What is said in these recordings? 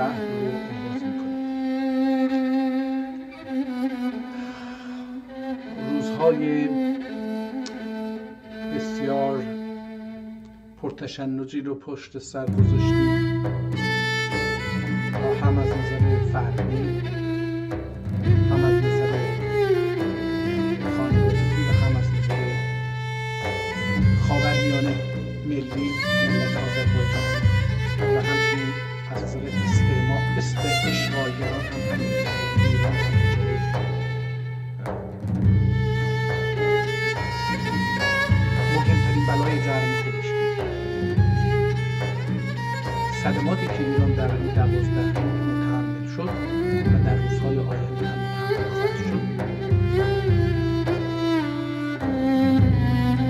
شهر رو آغاز میکنیم. روزهای بسیار پرتشنجی رو پشت سر گذاشتیم، هم از نظر فردی، هم از نظر خانوادگی و هم از نظر خاورمیانه ملی ملت آذربایجان و همچنین از نظر اشغالگران هم همین ایران مهمترین بلای جرم خودش بود. صدماتی که ایران در این 12 متحمل شد و در روزهای آینده هم متحمل خواهد شد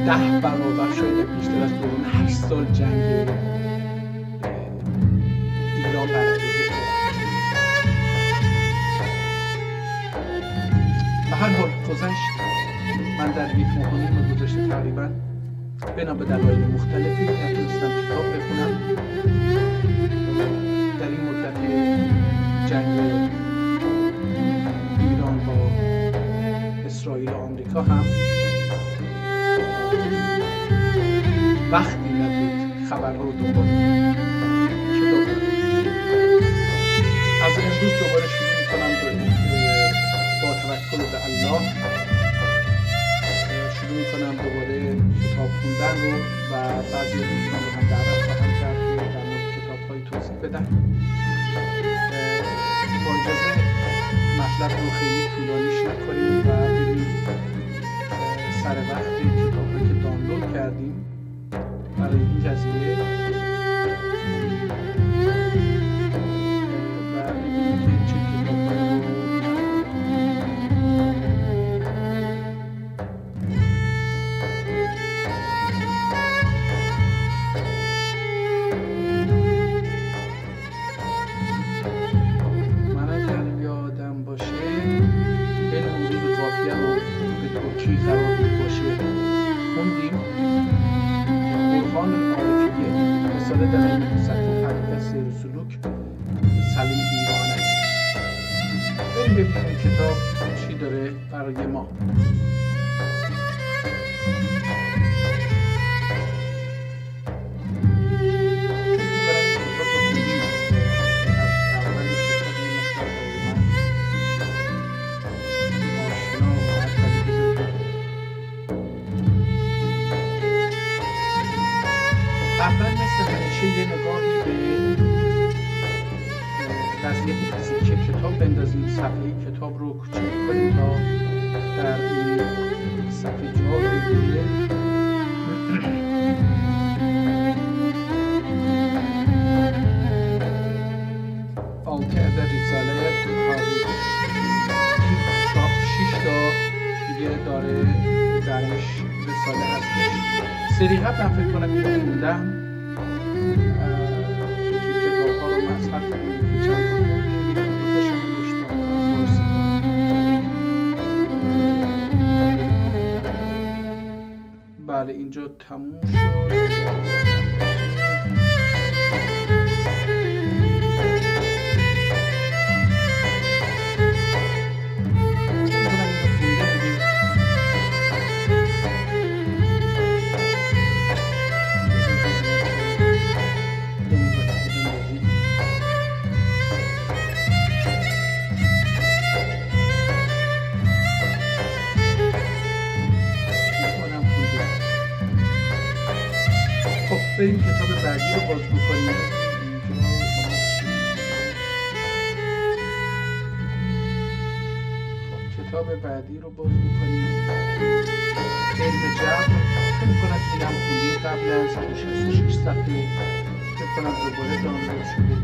10 برابر شاید بیشتر از دوران 8 سال جنگ ایران بر علیه به هر حال گذشت. من در 1 ماه و نیم گذشته تقریبا بنا به دلایل مختلفی نتونستم کتاب بخونم. در این مدت جنگ ایران با اسرائیل و آمریکا هم وقتی نبود خبر رو دنبال کتاب از امروز دوباره شروع میکنم با توکل به الله شروع میکنم دوباره کتاب خوندن رو و بعضی دوستان رو هم دعوت خواهم کرد که در مورد کتاب‌های توضیح بدن. با اجازه مطلب رو خیلی طولانیش نکنیم و بریم سر وقت کتاب‌هایی که دانلود کردیم برای این قضیه و ببینیم که چه کتاب‌هایی رو ببینیم کتاب چی داره برای ما. اول مثل همیشه یه نگاهی به وضعیت فیزیکی کتاب بندازیم، صفحه کتاب رو کوچیک کنیم تا در این صفحه جا بگیره. آلته‌د ریساله کاری این 6 تا دیگه داره درش رساله هستش. سری قبل من فکر کنم اینو خوندم که کتاب ها رو مصرف کنیم که چند بله اینجا تموم شد. بریم کتاب بعدی رو باز بکنیم. کتاب بعدی رو باز بکنیم. علم جبر فکر می‌کنم اینم خوندیم قبلا 166 صفحه فکر کنم دوباره دانلود شده.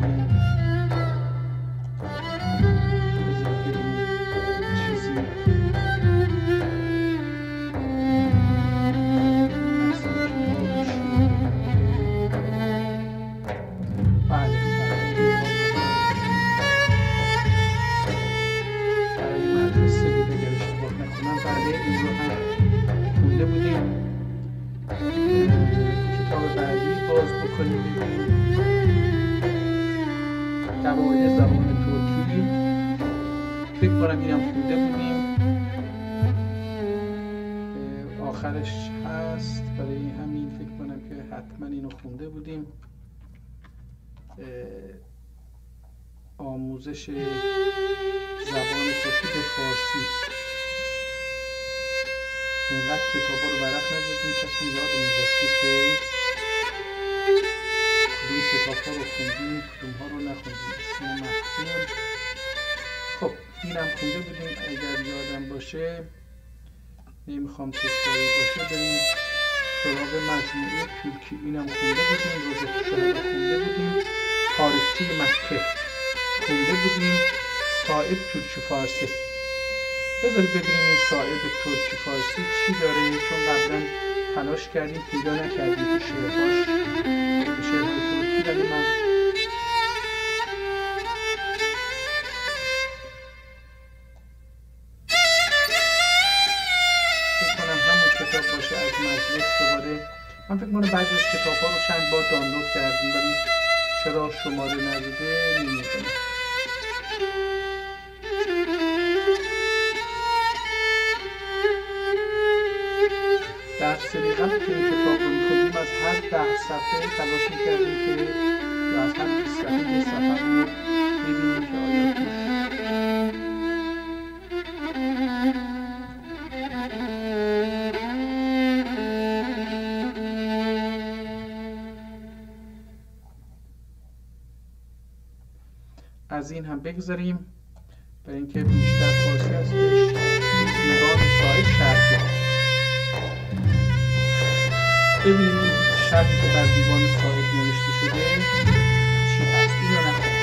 قواعد زبان ترکی فکر کنم اینم خونده بودیم، آخرش هست، برای همین فکر کنم که حتما اینو خونده بودیم. آموزش زبان ترکی به فارسی. اونقدر کتابا رو ورق نزدیم که اصلا یادمون رفته که کدوم کتاب‌ها رو خوندیم کدوم‌ها رو نخوندیم. اسم مفهوم. خب اینم خونده بودیم اگر یادم باشه، نمیخوام تکراری باشه. بریم سراغ مجموعه ترکی. اینم خونده بودیم. روزه شهر خونده بودیم. تاریخچه مکه خونده بودیم. صائب ترکی فارسی. بذارید ببینیم این صائب ترکی فارسی چی داره، چون قبلا تلاش کردیم پیدا نکردیم تو شعرهاش، شعر ترکی. ولی من فکر کنم همون کتاب باشه از مجلس. دوباره من فکر کنم بعضی از کتاب‌ها رو چند بار دانلود کردیم ولی چرا شماره نداده نمی‌دونم. در سری قبل که این کتاب رو می‌خوندیم از هر 10 صفحه تلاش می‌کردیم که یا از هر 20 صفحه یه صفحه رو ببینیم که آیا از این هم بگذاریم برای اینکه بیشتر فارسی هستش. دیوان صاحب شرحی. ببینیم این شرحی که بر دیوان صاحب نوشته شده چی هست. اینو نخوندم.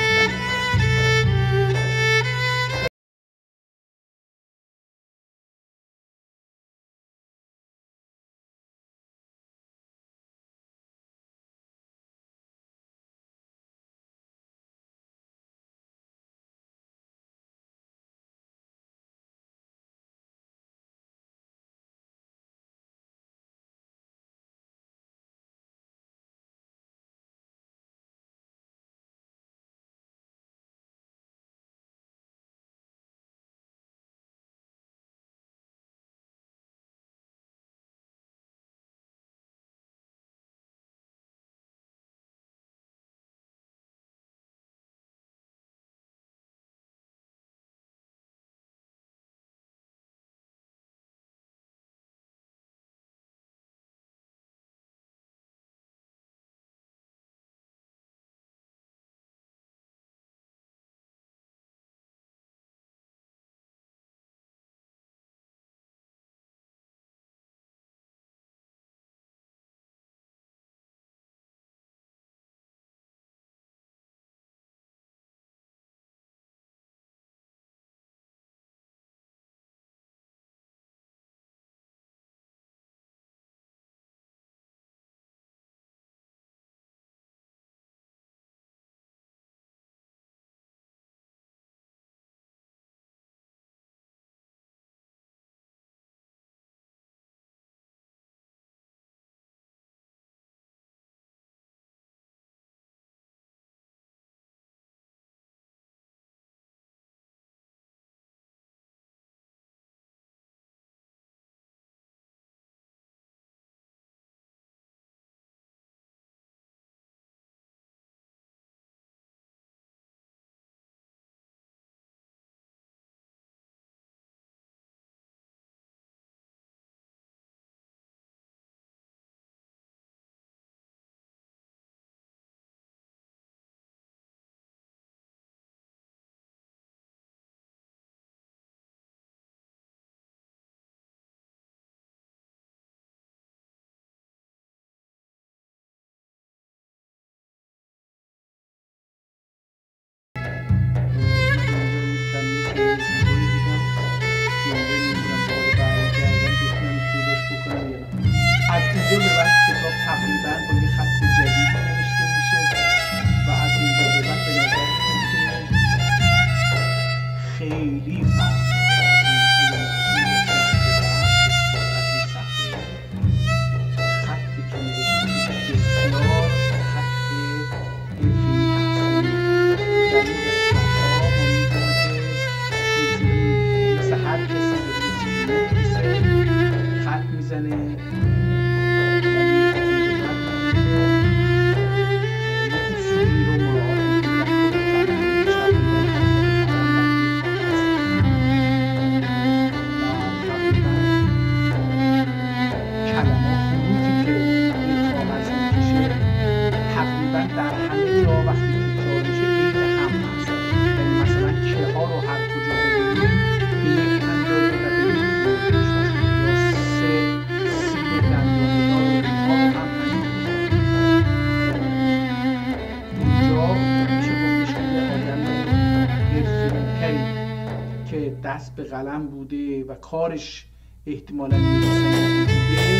دست به قلم بوده و کارش احتمالاً نویسنده بوده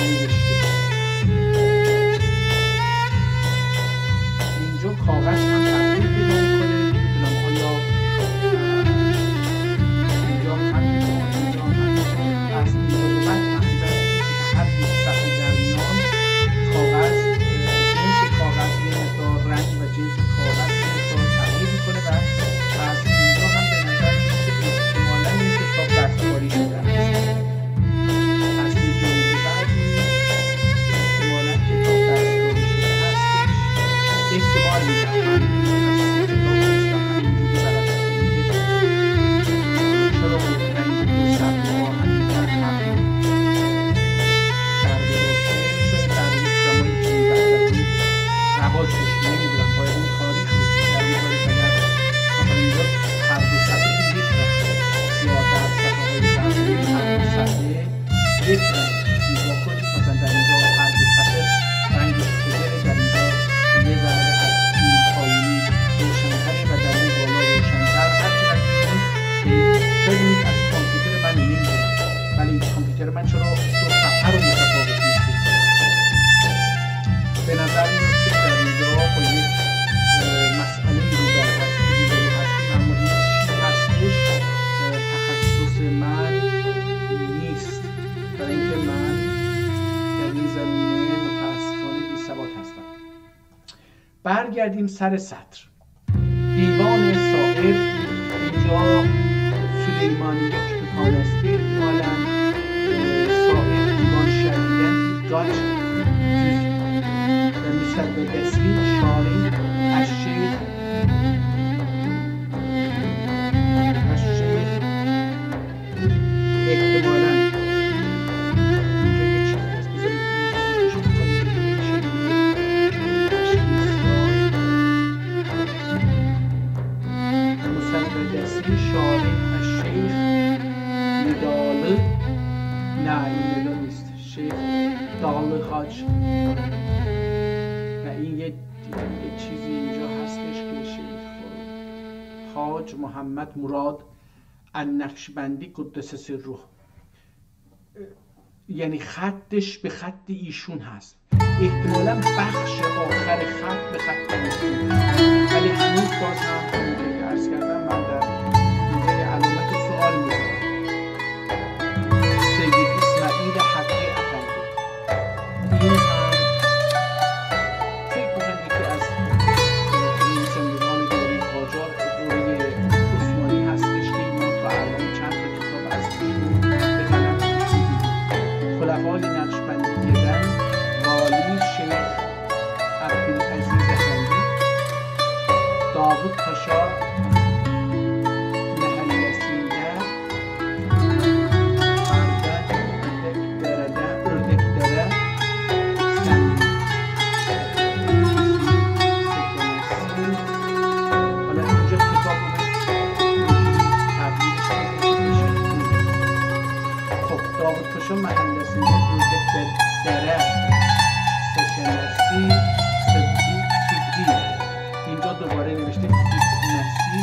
نوشته. اینجا کاغذ هم تغییر پیدا میکنه. نمیدونم آیا اینجا همینطور اینجا همینطور از اینجا به بعد تقریبا هر 20 صفحه در میان کاغذ جنس کاغذ یه مقدار رنگ و جنس کاغذ یه مقدار تغییر میکنه و از اینجا هم به نظر میاد که احتمالاً این کتاب دستکاری شده است. از جمله بعدی احتمالاً کتاب دستکاری شده هستش. احتمال میدم من از کتاب نیستم همینجوری برای اینکه چرا ممکنه این دو صفحه ها همین در هم کرده باشه. شاید در این زمانی که این دفتری رواج داشته نمیدونم باید اون تاریخ رو در می‌ذارید اگر مثلا اینجا هر دو صفحه یک رنگ یا در صفحه های درمانی هر دو صفحه یک رنگ نگاه کنید. مثلا در اینجا هر دو صفحه رنگش چگره، در اینجا یه ذره از این پایینی روشن‌تره و در این بالا روشن‌تر. هر چقدر می‌بینید شاید این از کامپیوتر من نمی‌دونم ولی کامپیوتر من چرا دو صفحه رو متفاوت می‌شه. به نظر میاد که در اینجا با یک مسئله روبرو هستیم اما این چی هستش تخصص من نیست، برای اینکه من در این زمینه متاسفانه بی‌سواد هستم. برگردیم سر سطر. دیوان صاحب اینجا سلیمان یکتکان است. احتمالاً صاحب دیوان شدیدن گاچ مثل به دستی شاری الشیخ احتمالاً اینجا یه چیزی هست بذارید متوجهش بکنید که مثل به دستی شاری الشیخ نداله نه این نداله نیست شیخ داله حاج و این یه چیزی اینجا هستش که شیخ حاج محمد مراد النقشبندی قدس سره یعنی خطش به خط ایشون هست. احتمالاً بخش آخر خط به خط ایشون ولی هنوز باز هم همونطور که عرض کردم من در اینجا یه علامت سوال میذارم. سید اسماعیل حقی افندی این هم فکر میکنم یکی از نویسندگان دوره قاجار دوره عثمانی هستش که ما تا الان چند تا کتاب از ایشون به قلم کشیدیم. خلفای نقشبندیدن والی شیخ عبدالعزیز افندی، داوود پاشا محلسیده، اردکدره سنگی. حالا اینجا کتاب رو تبدیلش کنید. خب داوود پاشا محلسیده، اردکدره سکنسی، صدیق اینجا دوباره نوشته فیکنسی،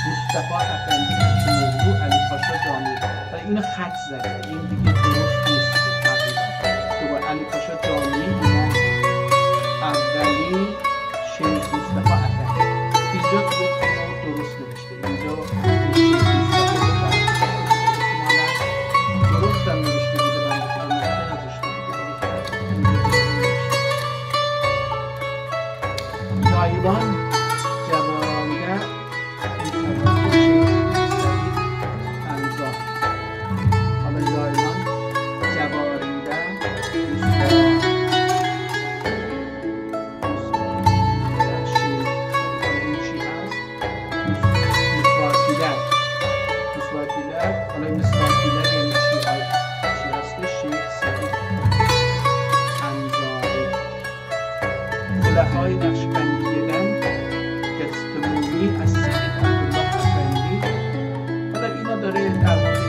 مصطفی افندی حکیم‌الله، علی پاشا جامی و اینو خط زده. این دیگه درست نیست تقریبا. دوباره علی پاشا جامی، امام اولی، شیخ مصطفی افندی. اینجا درست نوشته. اینجا شیخ مصطفی افندی درست هم نوشته بوده. من خودم نذاشته بوده. یایلان جوانده مصطفی شیخ سعید انزا. حالا یایلان جوانده مسواکیلر. حالا مسواکیلر یعنی چی هست؟ شیخ سعید انزاری. خلفای نقشبندیدن تستمونی از سید عبدالله افندی. حالا اینا داره در مورد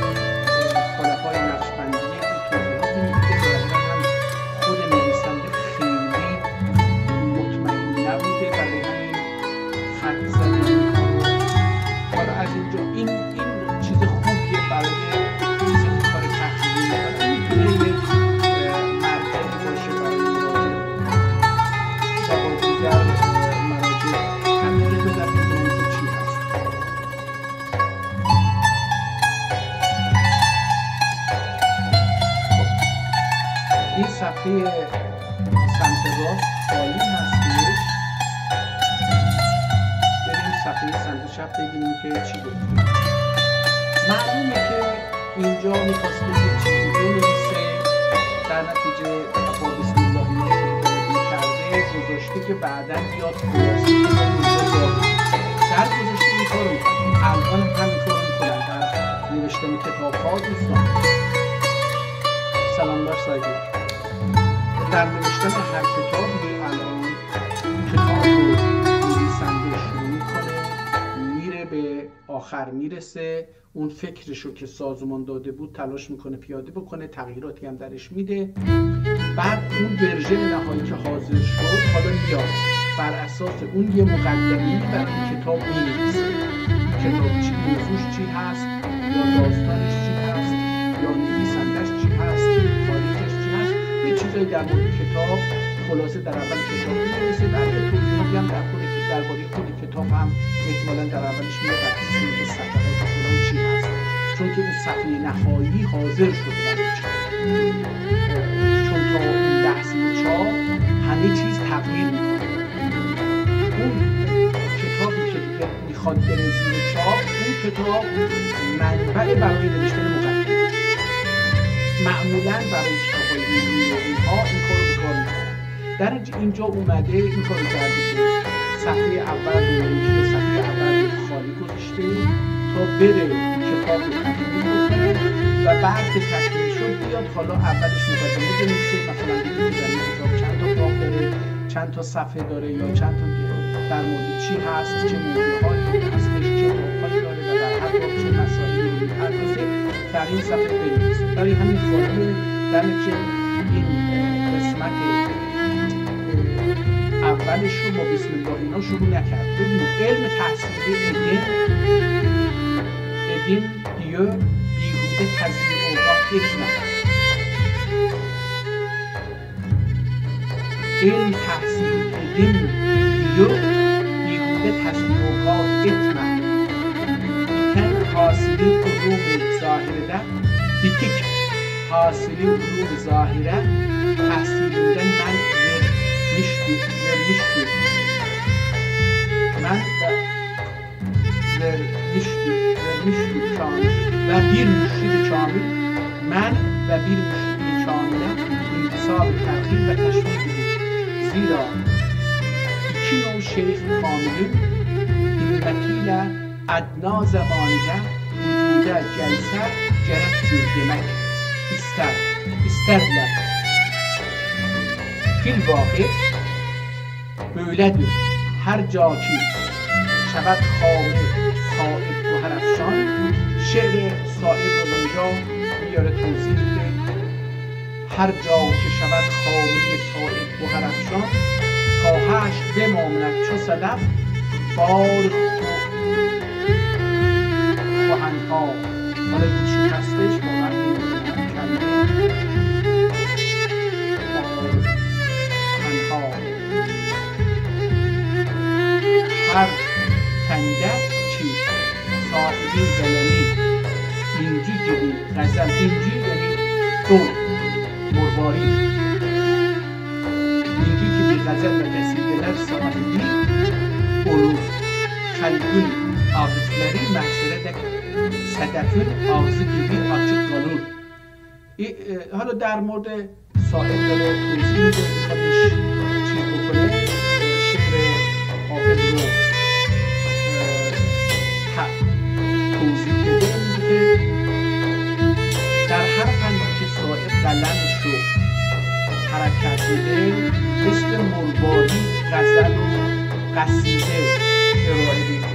خلفای نقشبندی توضیحاتی میده که ظاهرا هم خود نویسنده خیلی مطمئن نبوده برای همین خط زده اینها رو. حالا از اینجا این صفحه سمت چپ ببینیم که چی گفته. معلومه که اینجا میخواسته یه چیزی بنویسه، در نتیجه با بسم الله شروع کرده، گذاشته که بعدا بیاد خلاصه که با اینجا داره. در گذاشته این کار رو میکنم، الان هم این کار رو میکنم در نوشتن کتاب ها. دوستان سلام دار سایده، در نوشتن هر کتابی الان کتاب رو نویسنده شروع میکنه، میره به آخر میرسه، اون فکرشو که سازمان داده بود تلاش میکنه پیاده بکنه، تغییراتی هم درش میده، بعد اون ورژن نهایی که حاضر شد حالا میاد بر اساس اون یه مقدمه‌ای برای این کتاب مینویسه. کتاب چی، موضوعش چی هست، یا داستانش چی هست، یا نویسندش چی هست، تاریخش چی هست، یه چیزایی در مورد کتاب خلاصه در اول کتاب می‌نویسه. در توضیحاتی هم درباره خود کتاب هم احتمالاً در اولش میاد بر اساس اینکه صفحات فلان چی هست، چون که اون صفحه نهایی حاضر شده برای چاپ، چون تا اون لحظه چاپ همه چیز تغییر می‌کنه. اون کتابی که دیگه میخواد بره زیر چاپ، اون کتاب منبع برای نوشتن مقدمه. معمولاً برای کتاب‌های علمی و اینها این کارو به کار می‌برن. در اینجا اومده این کارو کرده که صفحه اول رو صفحه اول خالی گذاشته تا بره کتاب رو تکمیل بکنه و بعد که تکمیل شد بیاد حالا اولش مقدمه بنویسه، مثلا بگه که در این کتاب چند تا باب داره، چند تا صفحه داره، یا چند تا در مورد چی هست، چه موضوعاتی هستش، چه باب‌هایی داره و در هر باب چه مسائلی رو می‌پردازه، در این صفحه بنویسه. برای همین خالی در نتیجه این قسمت اولش رو با بسم الله اینا شروع نکرد. ببینید علم تحصیلی ادین دیو بیهوده تضییع اوقات etme. علم تحصیل ادین دیو بیهوده تضییع اوقات etme. بیتن حاصلی علوم ظاهره بیتک حاصلی علوم ظاهره تحصیلیnden من vermiştir ben vermiştir kamil ve bir müşrid kamil ben ve bir müşrid kamile intisab-ı terhil ve teşvik edilir. Zira iki nov şeyh kamilin himmetiyle adna zamanide vücuda gelse gerektir demek isterler. Fil vakit böyledir. Her caki şebat sahip bu her afşan şehir sahip olunca میاره توضیح میده. هر جا که شود خامی ساعد bu her afşan تا حشر بماند چو صدف بار کهن‌ها. حالا این چی هستش با من نمیدونم کلمه هر تنده چی صاحبی زلمی اینجی gibi غزل اینجی یعنی دو مرواری اینجی gibi غزل ve قصیده‌ler sahibi olur. Kalbin ağızları mahşerde sedefin ağzı gibi açık kalır. حالا در مورد صاحب داره توضیح میده، میخوادش چیز بکنه، شعر حافظ رو توضیح بده. میگه که در هر فنی که صاحب قلمش رو حرکت میده مثل مرواری غزل و قصیده ارائه میده.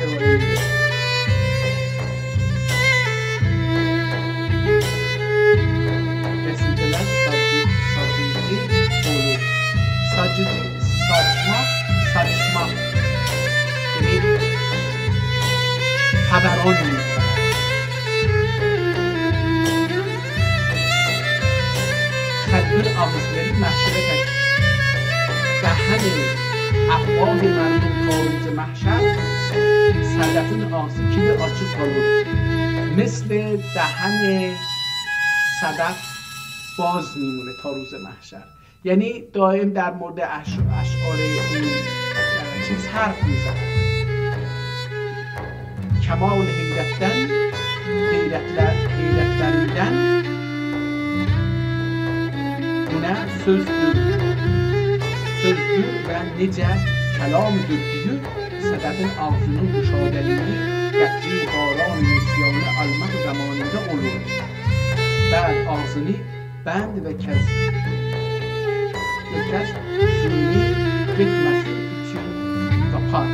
saçma yeni haber olmuyor. Kalbin ağızları mahşere دهن افواه مردم خارج محشر صدفین ağzı gibi açık kalır. مثل دهن صدف باز میمونه تا روز محشر. یعنی دائم در مورد اشعار این چیز حرف میزنه. کمال حیرت derinden buna sözdür və necə kəlamıdır deyir, sədəfin ağzının müşahidəliyini qətri baran nisyanı almaq zamanında olur. Bəd ağzını bənd və kəz suyunu getməsi üçün qapar.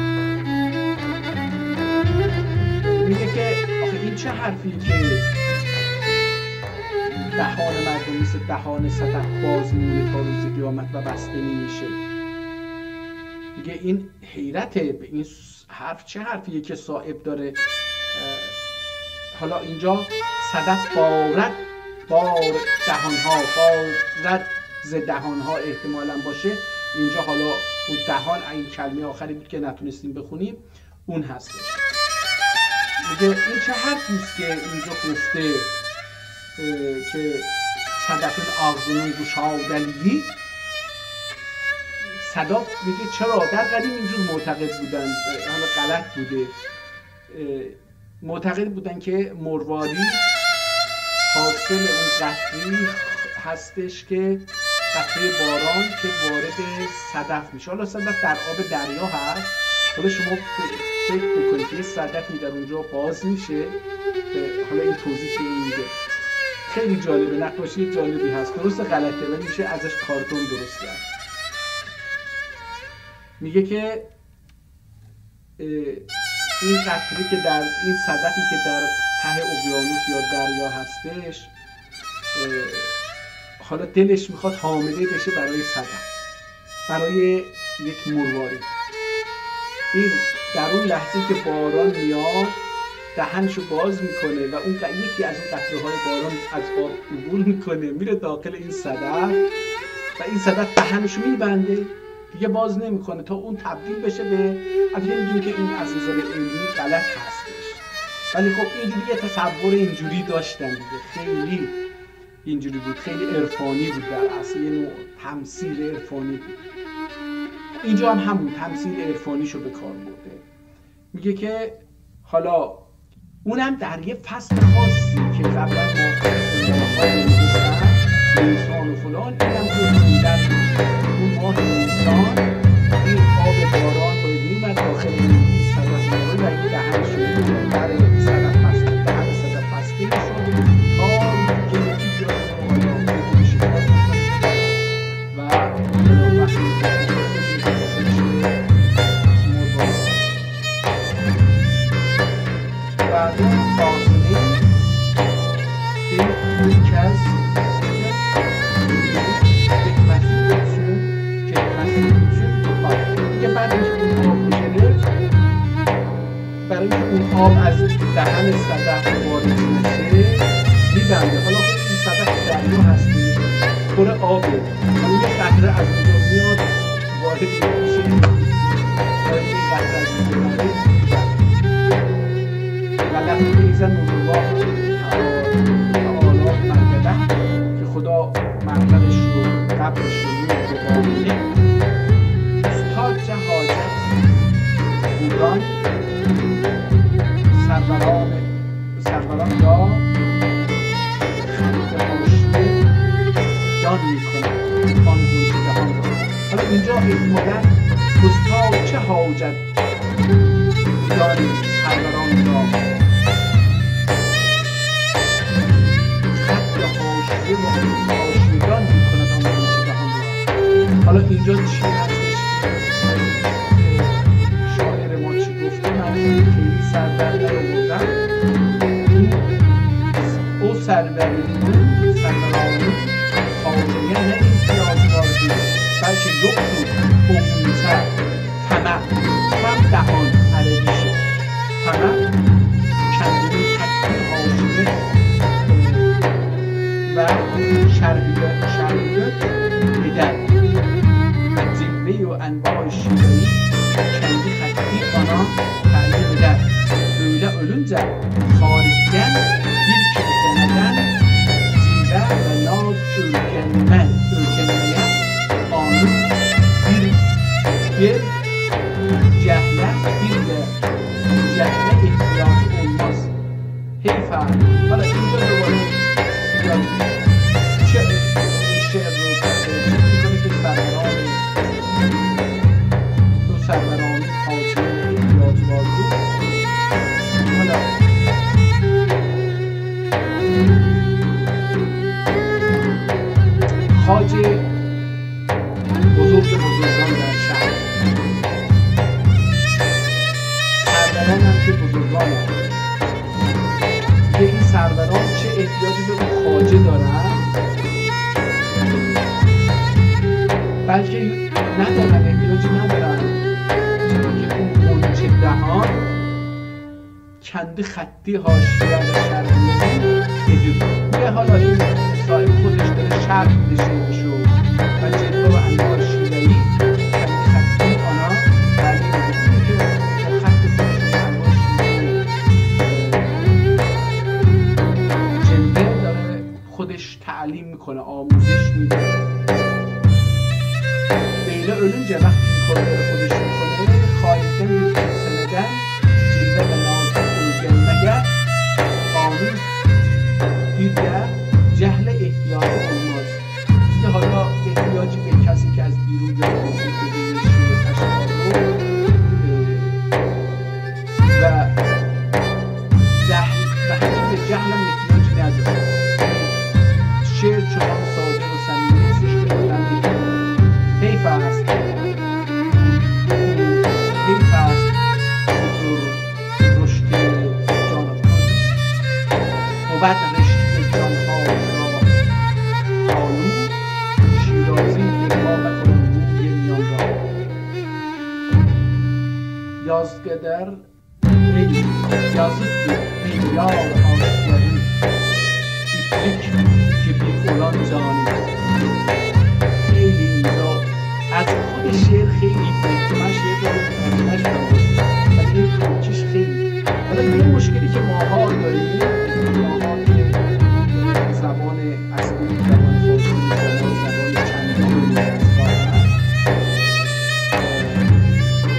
میگه که آخه این چه حرفی که دهان مردم مثل دهان صدف باز میمونه تا روز قیامت و بسته نمیشه. میگه این حیرته به این حرف، چه حرفیه که صائب داره. حالا اینجا صدف بار دهانها، بارد ز دهانها احتمالا باشه. اینجا حالا اون دهان این کلمه آخری بود که نتونستیم بخونیم، اون هستش. میگه این چه حرفیست که اینجا گفته که صدفin ağzının guşadəliyi. صدف میگه چرا در قدیم اینجور معتقد بودن، حالا غلط بوده، معتقد بودن که مرواری حاصل اون قطری هستش که قطره باران که وارد صدف میشه. حالا صدف در آب دریا هست. حالا شما فکر بکنید که یه صدفی در اونجا باز میشه. حالا این توضیح که میده خیلی جالبه، نقاشی جالبی هست، درست غلطه ولی میشه ازش کارتون درست کرد. میگه که این قطره که در این صدفی که در ته اقیانوس یا دریا هستش، حالا دلش میخواد حامله بشه برای صدف، برای یک مرواری. این در اون لحظه که باران میاد دهنشو باز میکنه و اون یکی از اون قطره های باران از آب عبور میکنه، میره داخل این صدف و این صدف دهنشو میبنده، دیگه باز نمیکنه تا اون تبدیل بشه به، البته میدونی که این از نظر علمی غلط هستش، ولی خب اینجوری یه تصور اینجوری داشتن دیگه، خیلی اینجوری بود، خیلی عرفانی بود، در اصل یه نوع تمثیل عرفانی بود. اینجا هم همون تمثیل عرفانیشو به کار برده. میگه که حالا اونم در یه فصل خاصی که قبلا ما سنگاه‌های می‌گفتن نیسان و فلان، اینم که در اون ماه نیسان این آب باران باید میمد داخل این صدف و این دهنش رو در صدف بسته، دهن صدف بسته میشد تا که یکی جا رو بگیری شکار میکنه و وقتی بعد فاصله یک از یک مسیر که مسیر دیگه بعدش اون آب میشه، برای که اون آب از دهن صدف وارد میشه میبنده. حالا این صدف دریا هستی پر آبه، حالا یه قطره از اونجا میاد وارد میشه، برای این قطره از اونجا میاد ولقد ایزن الله تعالی مرقده که خدا مرقدش رو قبرش رو میاد به بامونه استاد حاجت بودان سروران یا خرید ماشته جان میکنه آن گوش دهان را. حالا اینجا احتمالا استاد چه حاجت بودان سروران را آشیدان میکند آن گوش دهان را. حالا اینجا چی هستش؟ شاعر ما چی گفته؟ من خیلی سر در نیاوردم. او سرورانی خاطریه نه امتیازگار بود بلکه یکتون بومونتر فم دهان عربیشه، فمه کندونی تکتیر حاشیه و şerbet eder. Zilve ve enva-i şiiri kendi hakkı bana talim eder. Böyle ölünce haricden bir kimseneden zilve ve naz ürkenmeye anı bir cehle ihtiyacı حالا اینجا دوباره شعر رو چیز میکنه که سروران خاطر احتیاج بازو. حالا خواجه بزرگان در شهر، سروران هم که بزرگان هم که این سروران چه احتیاجی به اون خواجه دارن، بلکه ندارن، احتیاجی ندارن، چون که اون منچه دهان کنده خطی حاشیه و شرحیه میگه حالا این صاحب خودش داره شرح میده شعرشو و جلوه و انواع شیره‌ای کنده خطی آنها تعلیم میده که با خط خودشون انواع شیره‌ای جلوه داره خودش تعلیم میکنه، آموزش میده. بیله ölünce وقتی این کار داره خودش میکنه خالقten bir seneden cilve ve nazım gelmege amin دیگر جهل احتیاج olmaz. işte حالا احتیاجی به کسی که از بیرون بیاد موسیقی بگیره شعر اشعار رو و جهل و همین به جهل هم احتیاجی نداره. شعر چنان ساده و صمیمی هستش که آدم حیف است رشد جان بود رشد جانها را آلو شیرازی نگاه کنم روی میان را yazgeder yazıktır ey yar aşkların iplik gibi olan canı. خیلی اینجا از خود شعر خیلی که من شعر رو ترجمهش کردم ولی این ترکیش خیلی. حالا یه مشکلی که ماها داریم، ماها که زبان اصلی زبان فارسی زبان چندان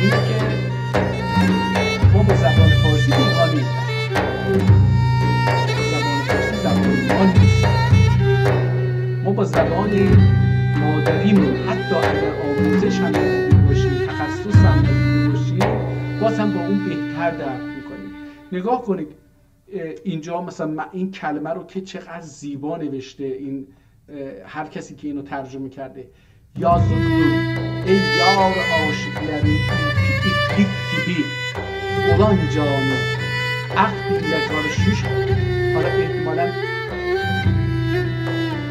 اینه که ما به زبان فارسی ایمان نیستیم. زبان فارسی زبان ایمان نیست. ما با زبان مادریمون حتی اگر آموزش هم ندیده باشیم، تخصص هم ندیده باشیم، باز هم با اون بهتر درک میکنیم. نگاه کنید اینجا مثلا این کلمه رو که چقدر زیبا نوشته این هر کسی که اینو ترجمه کرده. yazıktır ey yar aşıkların iplik gibi olan canı akd ile karışmış. حالا احتمالاً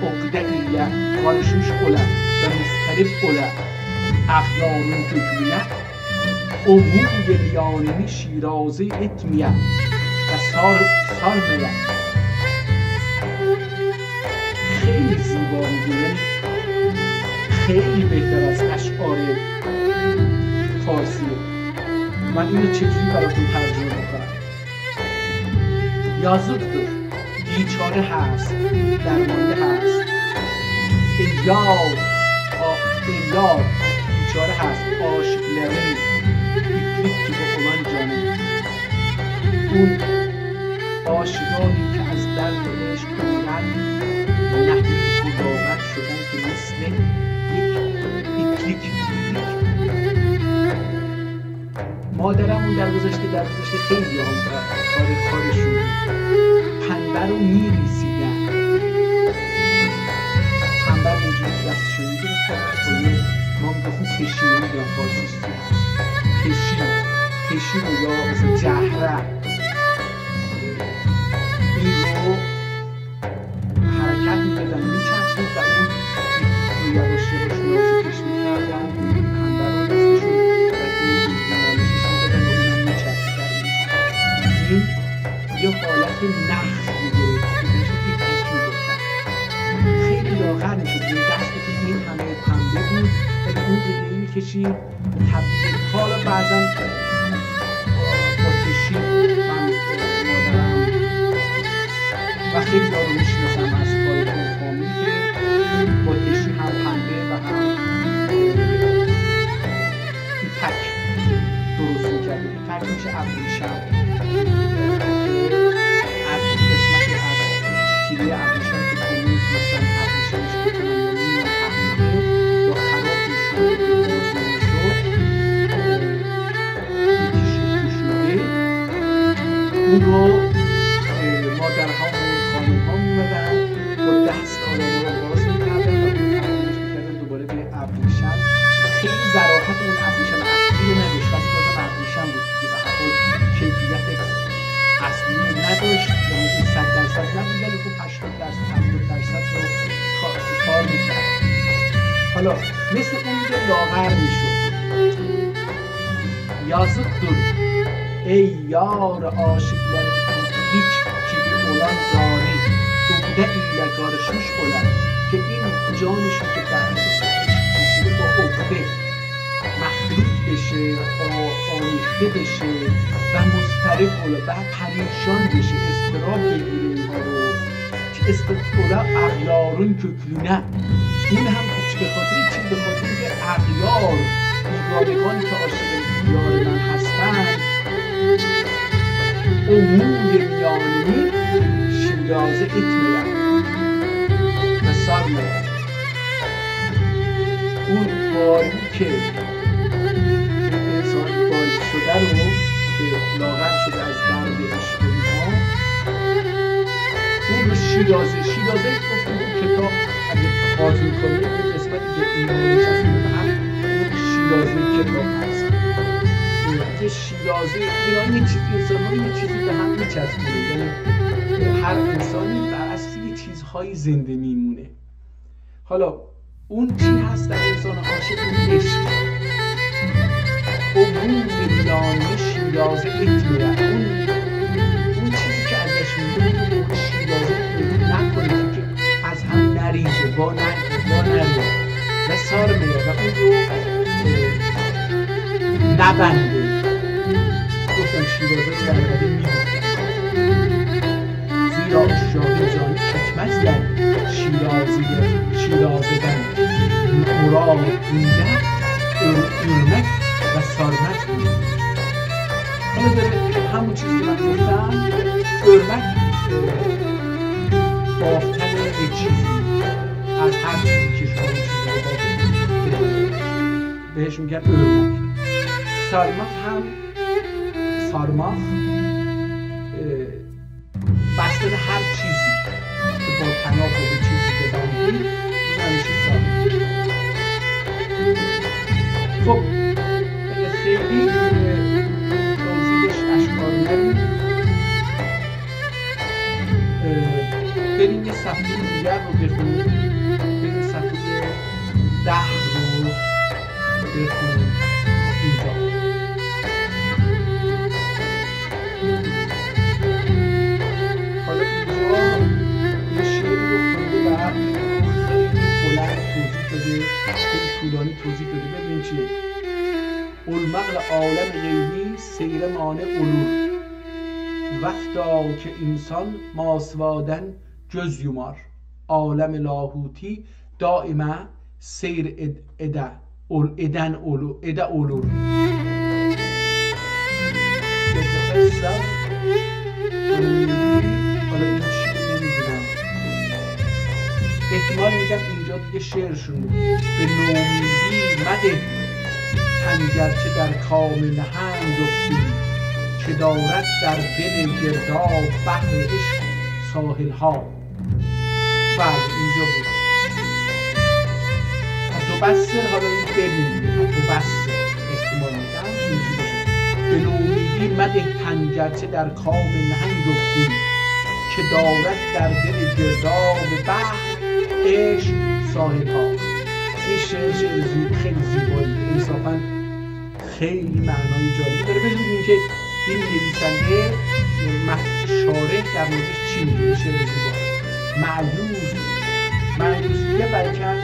عقده ile karışmış olan ve müsterip olan akların köküne o muğye liyanini şirazi etmeyen ve sarmayan. خیلی زیبا میگه، یعنی خیلی بهتر از اشعار فارسیه. من اینو چجوری براتون ترجمه میکنم؟ yazıktır بیچاره هست، درمانده هست. ای یار بیچاره هست عاشقlerin iplik gibi olan canı. اون عاشقانی که از درد عشق دورن نحوی خداوند شدن که مثل یک iplik. مادرمون در گذشته خیلی هم کارشون پنبه رو میریسیدن. پنبه رو اینجوری دستشون میگرفتن ما میگفتیم کشی، نمیدونم فارسیش چی هست، کشی رو یا مثل جهره این رو حرکت میدادن میچرخید و اون یواش یواش نازکش میکردن پنبه رو دستشون و این مالشش میدادن و اونم میچرخیدن. این یه حالت نخ میگرفت که بهش ایپلیک میگفتن. خیلی لاغر میشد، این دست که این همه پنبه بود ولی اون دیگهی میکشید تبدیل. حالا بعضا با کشی من مادرم و خیلی دارو میشناسم از پای فامیل که با کشی هم پنبه و هم ایپک درست میکرده. ایپک میشه ابریشم، ابریشم اون رو مادرها و خانم‌ها می‌مدن با دست آدم‌ها رو باز می‌کردن و تبدیلش می‌کردن دوباره به ابریشم. خیلی ظرافت اون ابریشم اصلی رو نداشت، ولی بازم ابریشم بود که به هر حال کیفیت اصلی رو نداشت، یعنی این 100% نبود، ولی خب 80% 70% رو کار می‌کرد. حالا مثل اون که لاغر می‌شد. yazıktır ey yar aşıkların hiç gibi olan cani ukde ile karışmış olan که این جانشون که در اساس عشق با عقده مخلوط بشه، آمیخته بشه و مضطرب و پریشان بشه، اضطراب بگیره اینها رو که استقلال اغیارون köklüne. این هم به خاطر چی؟ به خاطر که اغیار بیگانگانی که عاشق یار من هستند امور میانی شیرازه اتمیم و سرمیم. اون باریک انسان باریک شده رو که لاغر شده از درد عشق اینها، اون رو شیرازه گفتیم که کتاب اگه باز میکنه این قسمتی که این رو چسبیده هم شیرازه کتاب هست. یه شیرازه اینا یه چیزی انسان‌ها یه چیزی به هم میچسبونه، یعنی هر انسانی بر اساس یه چیزهایی زنده میمونه. حالا اون چی هست در انسان عاشق؟ اون عشق. امور میانه شیرازه اتمیه، اون چیزی که ازش میگه اون شیرازه نکنه که از هم نریزه، با نریزه و سارمه و اون رو نبنده. گفتم شیرازه رو در قدیم میگفتن زیرا شاهی جانی کچمزدن شیرازدن مراد بونده ارمک و سارمک بونده. حالا داره همون چیزی که من گفتم، ارمک بافتن یک چیزی از هر چیزی که شما چیزی رو بهش میگن ارمک. سارماخ هم بستن هر چیزی که با پناه به چیزی ببندی این همیشه سارماخ. خب خیلی توضیحش اشکال نریم، بریم یه صفحه دیگر رو بخونیم، بریم صفحه 10 رو بخونیم. اینجا حالا اینجا یه شعری رو خونده و خیلی بلند توضیح داده، خیلی طولانی توضیح داده. ببین چیه؟ المقل عالم غیبی سیر مانع علور وقتا که انسان ماسوادن جز یمار عالم لاهوتی دائما سیر ادن علور حالا این چی نمیدونم، احتمال میگم اینجا دیگه شعرشون به نومیدی مده تنگرچه در کام نهنگ افتی که دارد در دل گرداب بحر عشق ساحل ها. بله اینجا بود بسر. حالا این ببینید بسر احتمال میگم اینجا باشه به نومیدی مده تنگرچه در کام نهنگ افتی که دارد در دل گرداب بحر عشق ساحل ها. این شعر خیلی زیبایی، انصافا خیلی معنای جالبی داره. ببینید که این نویسنده شارح در موردش چی میگه. شعر زیبا معیوس دیگه برکن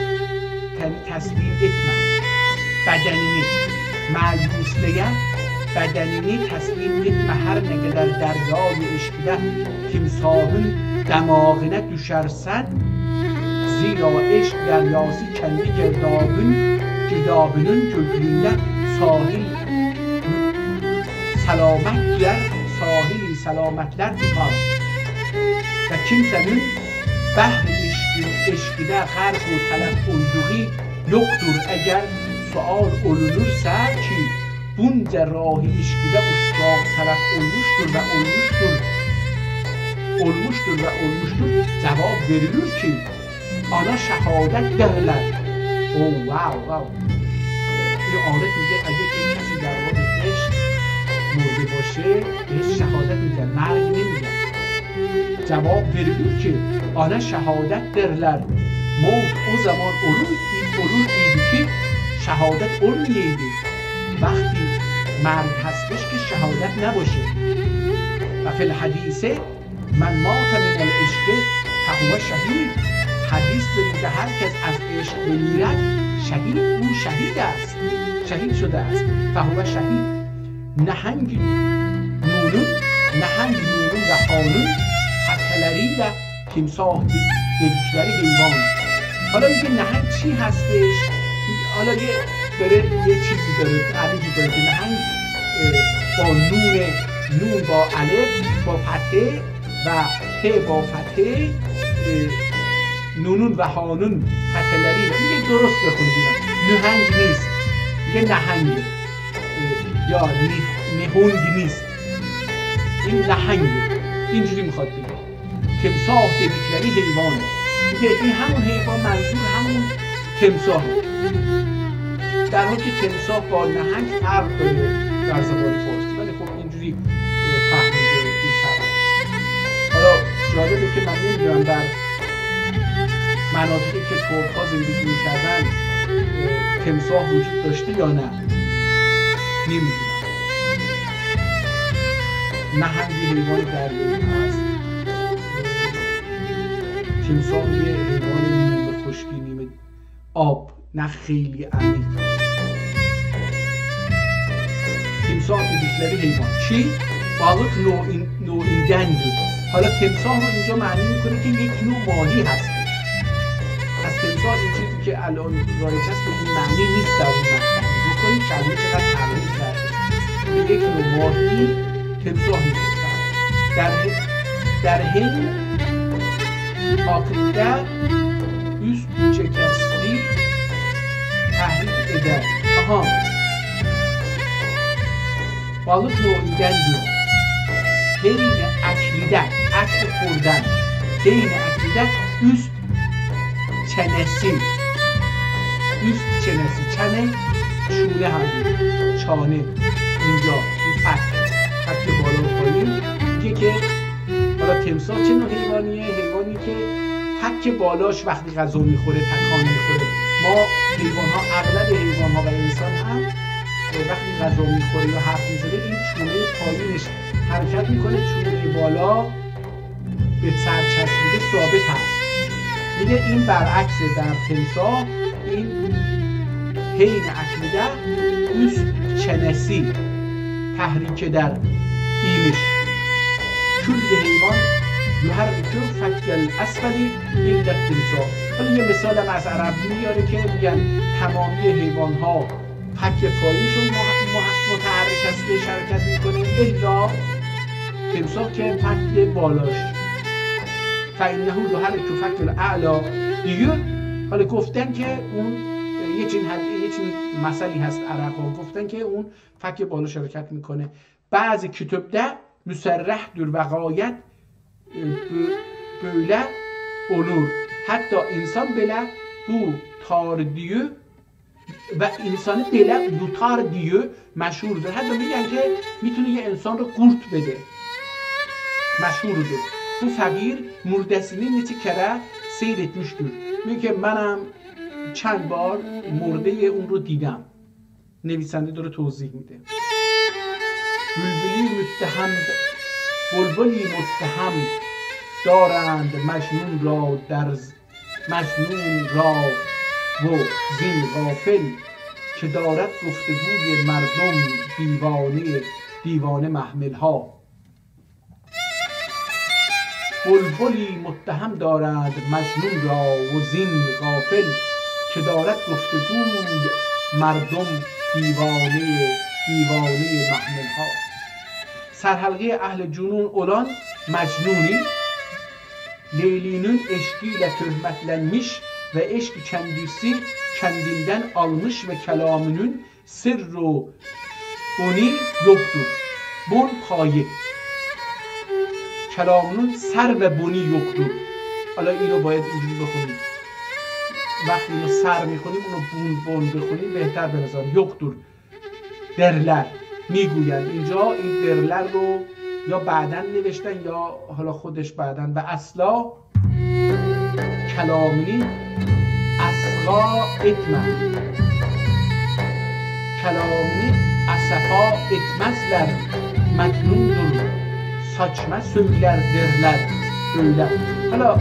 تسلیم اتمن بدنینی معیوس دیگه بدنینی تسلیم اتمن هر نگه در دریای عشقیده تمساهın دماغine düşersen zira eşk deryası kendi girdabının köklüğünde sahili selametler tutar ve kimsenin bahri eşkide gərq و tələf olduğu yoktur eğer sual olunursa ki bunca rahi eşkide uşaq tələf olmuştur ve olmuştur olmuşdur ve olmuştur cevap verilir ki ana şehadet derler. واو این عارف میگه اگه یک کسی در واقع عشق مرده باشه بهش شهادت میگن، مرگ نمیگن. cevap verilir ki ana şehadet derler. Mevt o zaman olur idi ki şehadet olmayaydı. وقتی مرگ هستش که شهادت نباشه. و فی الحدیث من مات من العشق فهو شهید. حدیث داریم که هر کس از عشق بمیرد شهید، او شهید است، شهید شده است. فهو شهید. نهنگ نونون و خانون حتلریyle timsah dedikleri hayvan. حالا میگه نهنگ چی هستش؟ حالا یه چیزی داره علیجی داره که نهنگ با نون با الف با فتحه و ه با فتحه نونون و هانون حتلری. میگه درست بخونید، نهنگ نیست، میگه نهنگ یا نهنگ نیست، این نهنگ. اینجوری میخواد بگه تمساح dedikleri حیوانه. میگه این همون حیوان، منظور همون تمساح، در حالی که تمساح با نهنگ فرق داره در زبان فارسی، ولی خب اینجوری فهمیده این طرف. حالا جالبه که من نمیدونم در مناطقی که ترک‌ها زندگی میکردن تمساح وجود داشته یا نه، نمیدونم. نهنگ حیوان دریایی هست، تمساح یه حیوان نیمه خشکی نیمه آب، نه خیلی عمیق. تمساح dedikleri حیوان چی؟ balık نوعیندنdur. حالا تمساح رو اینجا معنی میکنه که یک نوع ماهی هستش. از تمساح این چیزی که الان رایج هست به این معنی نیست در اون مقطع. بکنید کلمه چقدر تغییر کرده. یک نوع ماهی تمساح میگفتن. در حین akılda üst çekesli tahrik eder. Aha. Balık no'indendir. Heyne aklide, aklı kurdan. Heyne aklide üst çenesi. Üst çenesi. Çene şule hangi? Çane. اینجا این خط بالا و پایین میگه که حالا تمساح چه نوع حیوانیه؟ حیوانی که حک بالاش وقتی غذا میخوره تکان میخوره. ما حیوانها، اغلب حیوانها و انسان هم وقتی غذا میخوره یا حرف میزنه این چونه پایینش حرکت میکنه، چونه بالا به سر چسبیده ثابت هست. میگه این برعکس در تمساح، این حین اکلیده üst çenesi tahrik eder imiş. Küll حیوان یحرک فک الاسفل الا التمساح. حالا یه مثال هم از عربی میاره که میگن تمامی حیوان ها فک پایینشون متحرک است، بهش حرکت میکنه الا تمساح که فک بالاش. فانه یحرک فک الاعلی. دیگه حالا گفتن که اون یه چین مسئله هست، عرب ها گفتن که اون فک بالاش حرکت میکنه. بعضی کتابda müserrehdir ve gayet böyle olur. Hatta insan belə bu tardiyi ve insanı belə yutar diye meşhurdur. Hatta میگن که میتونه یه انسان رو قورت بده. مشهورdur. Bu فقیر مردسini neçə kere seyretmiştir. میگه که منم چند بار مرده اون رو دیدم. نویسنده داره توضیح میده. بلبلی متهم دارند مجنون را و زین غافل که دارد گفتگوی مردم دیوانه محمل ها. بلبلی متهم دارند مجنون را و زین غافل که دارد گفتگوی مردم دیوانه محمل ها. سرحلقه اهل cunun olan Mecnuni, Leyli'nin eşkiyle töhmetlenmiş ve eşk kendisi kendinden almış ve kelamının sırru buni yoktur. Bun payı. کلامنون سر و بنی یکدور. حالا اینو باید اینجوری بخونیم، وقتی اینو سر میخونیم اونو بون بخونیم بهتر به نظر. یکدور درلر میگویند. اینجا این درلر رو یا بعدن نوشتن یا حالا خودش بعدن. و اصلا کلامنی اصغا اتمن، کلامنی اصفا اتمزلر مجنون دور saçma söyler derler söyler. حالا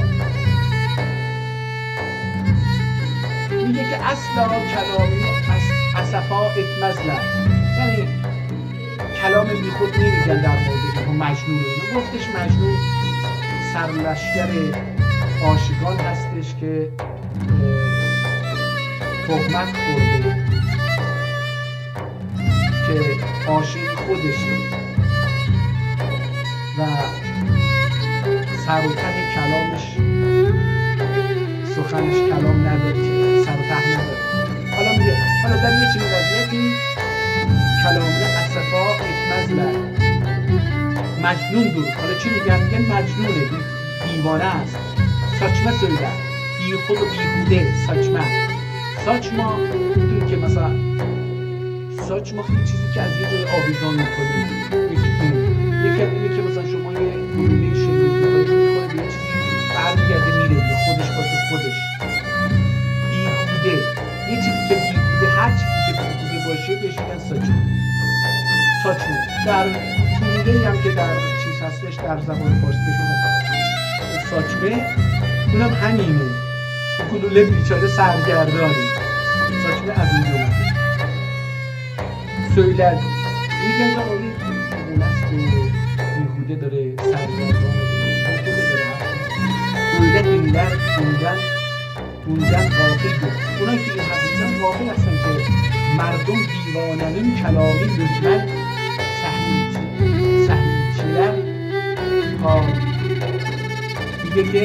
میگه که اصلا کلامی اصفا اتمزلر، یعنی کلام بی خود نمیگن در مورد مجنون. اینو گفتش مجنون سرلشکر عاشقان هستش که تهمت خورده که عاشق خودشه و سر و ته کلامش، سخنش کلام نداره، سر و ته نداره. حالا میگه حالا در یه چنین وضعیتی کلامه اصفا اتمزلر مجنون دور. حالا چی میگن؟ میگن مجنونه، دیوانه است. ساچمه سویده، بی خود و بیهوده. ساچمه ساچما میدونی که مثلا ساچما خیلی چیزی که از یه جای آویزان میکنیم، یکی اینه که مثلا شما یه گلوله شلیک میکنید میکنه به یه چیزی برمیگرده میره به خودش واسه خودش. بیهوده، یه چیزی که بیهوده، هر چیزی که بیهوده باشه بهش میگن ساچمه. ساچمه در گلوله‌ای هم که در چیز هستش در زبان فارسی بهش میگن ساچمه، اونم همینه، گلوله بیچاره سرگردانی. ساچمه از این جمله سویلر میگن که آقایی اونست و بیهوده داره سرگردانه بیهوده داره. سویلر دلیلر بوندن غافل بود. اونایی که این حقیقتاً غافل هستن که مردم دیواننون کلامی لزمن سهیچیلر ها. میگه که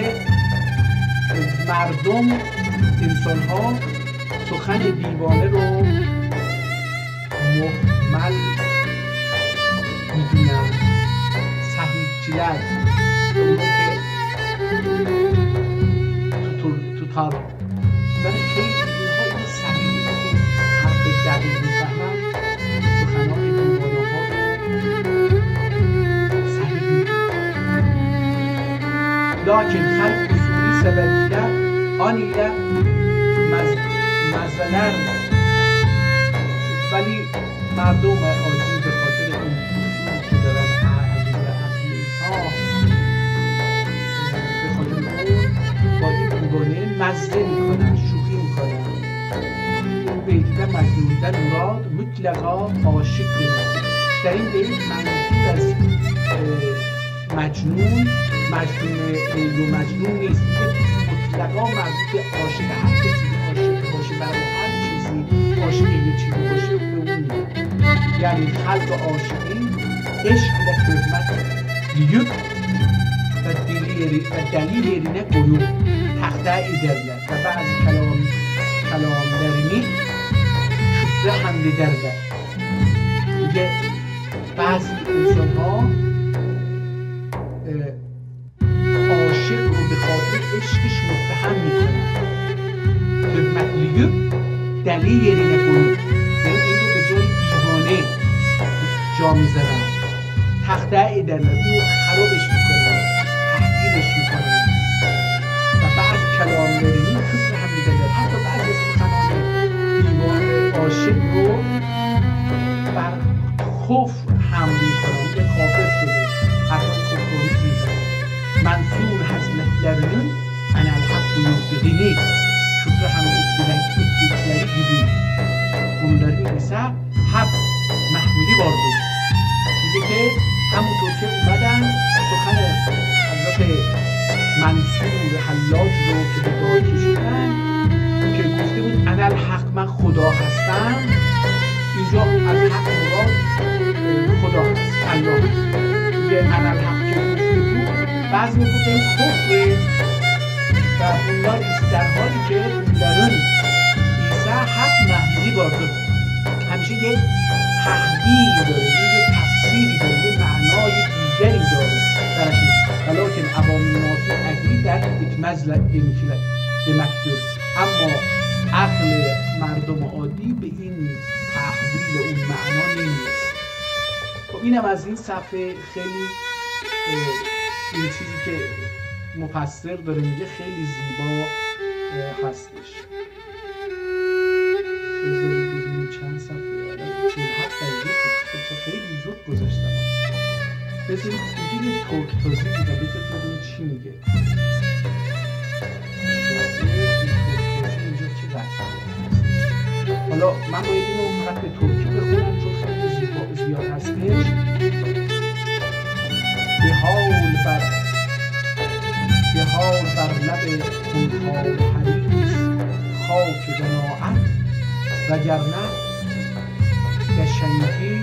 مردم، انسان ها سخن دیوانه رو محمل میدونن. سهیچیلر اونو که تو تار ولی خیلی اینها این سهیچ که حرف دقیق میفهمن سخنان دیوانه ها رو سهیچ میدونن. لیکن خلق اصولی سببیلر آنیلر مزلر، ولی مردم عادی به خاطر اون اصولی که دارن به خاطر اون با این دیوانه مزه میکنن، شوخی میکنن. اون بیتیده مجنوندن مراد مطلقا عاشق بمید. در این بیت منظور از مجنون لیل و مجنون نیست، مطلقا مربوط به عاشق. هر کسی که عاشق باشه برای هر چیزی عاشق یه چیزی باشه به اون میاد. یعنی خلق عاشقی عشق و خدمت لیوک و دلیل یرینه قیوم تخته ایدرلر و بعض کلاملرینی شکر حمله درلر. میگه بعضی انسان ها عاشق رو به خاطر عشقش متهم میکنن. خدمت لیوک دلیل یرینه قیوم، یعنی این رو به جای دیوانه جا میذارن. تخته ایدرلر اون رو خرابش میکنن، تحقیرش میکنن. و بعض کلاملرینی کفر هم میدن. حتی بعض سخنان دیوانه عاشق رو بر کفر هم میکنن، یه کافر شده، حتی کفر میزن. منصور حضرتلرinin انا الحق یبغینی کفر هم ادکلری gibi. Bunların ise hep محمولی vardır. میگه که همونطور که اومدن سخن حضرت منصور حلاج رو که به دار کشیدن که گفته بود انا الحق، من خدا هستم. اینجا از حق مراد خدا هست، الله هست. میگه انا الحق که گفته بود بعضی میگفتن کفره و bunlar در حالی که bunların عیسی حق محمولی vardır. همیشه یه تحلیل داره، یه تفسیری داره، یه معنای دیگری داره درش. و əqli در etməz deməkdir. اما عقل مردم عادی به این تحویل اون معنا نمیرسه. خب اینم از این صفحه. خیلی این چیزی که مفسر داره میگه خیلی زیبا هستش. بذارید ببینیم چند صفحه 47 دقیقه شد. خیلی زود گذاشتم. بذارید اینجا یه ترکتازی دیگه بذارید ببینیم چی میگه. اینجا چی بحث. حالا من باید اینو فقط به ترکی بخونم چون خیلی زیاد هستش. به حال بر لب خونخوار حریص خاک قناعت وگرنه گشنگی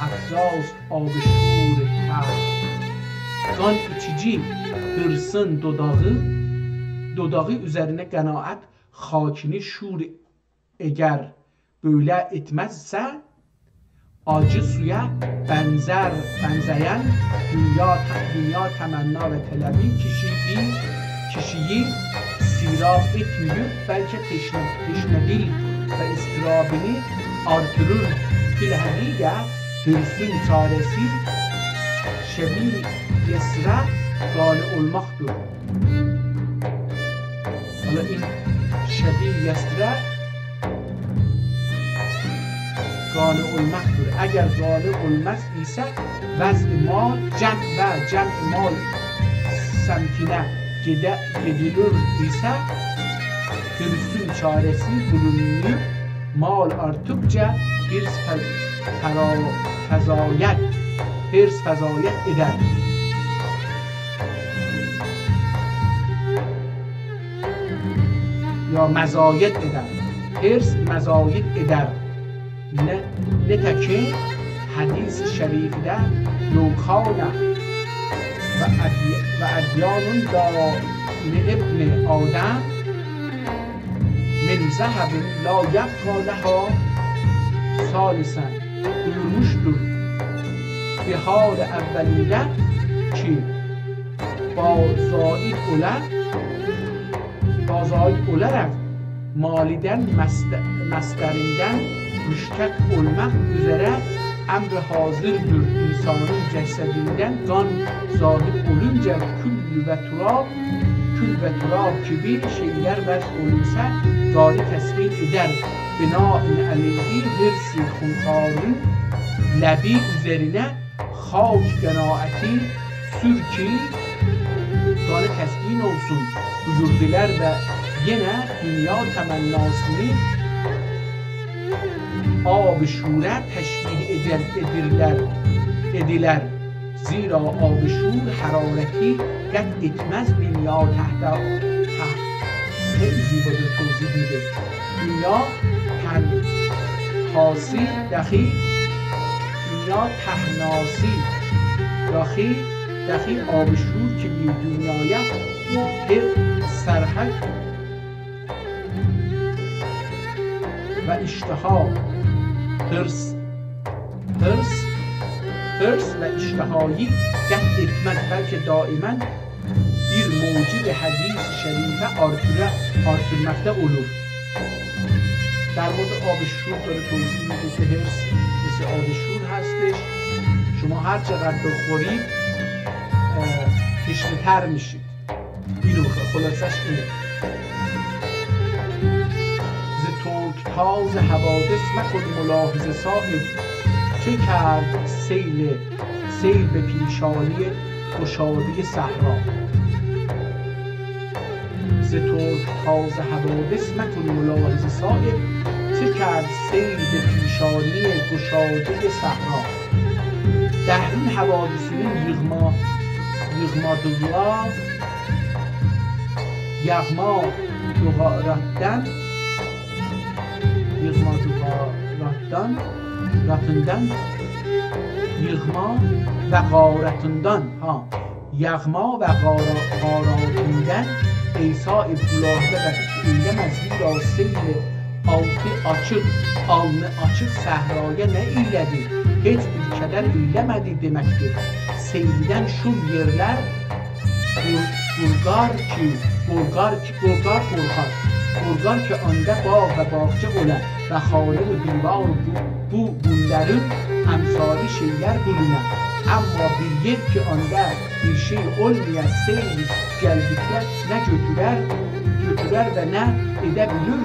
افزاست آب şuur تلخ. Qan içici hırsın dodağı üzerine qənaət xakini şur eğer böyle etmezse acı suya benzeyen dünya temenna ve tələbi kişiyi sirab etmiyor, belki teşnedil ve istirabini artırır. Filhəqiqə hırsın çaresi şebi yesre gani olmaqdır. Hala in şebi yesre gani olmaqdır. Eğer gani olmaz ise vəzn mal cem mal semtine gidilir ise hırsın çaresi bulunur. Mal arttıkça hırs fezayet eder. Ya mezayet eder. Hırs mezayet eder. Nitekim hadis-i şerifde lokana ve edyanun da ibn Adem min zehebin la yebqa leha salisen buyurmuştur. Bir hal evveliyle ki bazayid olarak maliden mesterinden müştek olmak üzere emri hazırdır. İnsanın cesedinden kan zahir olunca kül ve turab gibi şeyler vəz olunsa gani təsvir eder. Binaen aleyhi hırsi xunxarın lebi üzerine xak qənaəti sür ki gani təskin olsun buyurdular ve yine dünya temennasını ab-ı şure teşbih ediler. Zira ab-ı şur harareti قد etmez dünya تحت خیلی زیبا توضیح میده. dünya تنهاسی dünya تهناسی دخی آب شور که bir dünyaya bir serhak ve iştiha hırs ve iştihayı قد etmez belki daimen bir موجب حدیث شریفه artırmakta olur. در مورد آب شور داره توضیح میده که هرس مثل آب شور هستش. شما هر چقدر بخورید تشنه‌تر میشید. اینو خلاصش اینه. ز ترک تاز حوادث مکن ملاحظه صاحب چه کرد سیل به پیشانی گشادی صحرا. ز ترک تاز حوادث مکن ملاحظه صاحب چه کرد سیل به پیشانی گشادی صحرا. در این حوادثین یغما یغما و غاراتından ey sahip kulağında ve eylem zira seyr alnı açık səhraya ne eylədi? Heç bir kədər eyləmədi deməkdir. Seyrdən şur yerlər Burgar ki anda bağ ve bahçe ola ve hale ve divar bunların emsali şeyler bulunur. Ama bir yer ki anda bir şey olmayan seyir geldikler ne götürer ve ne edebilir.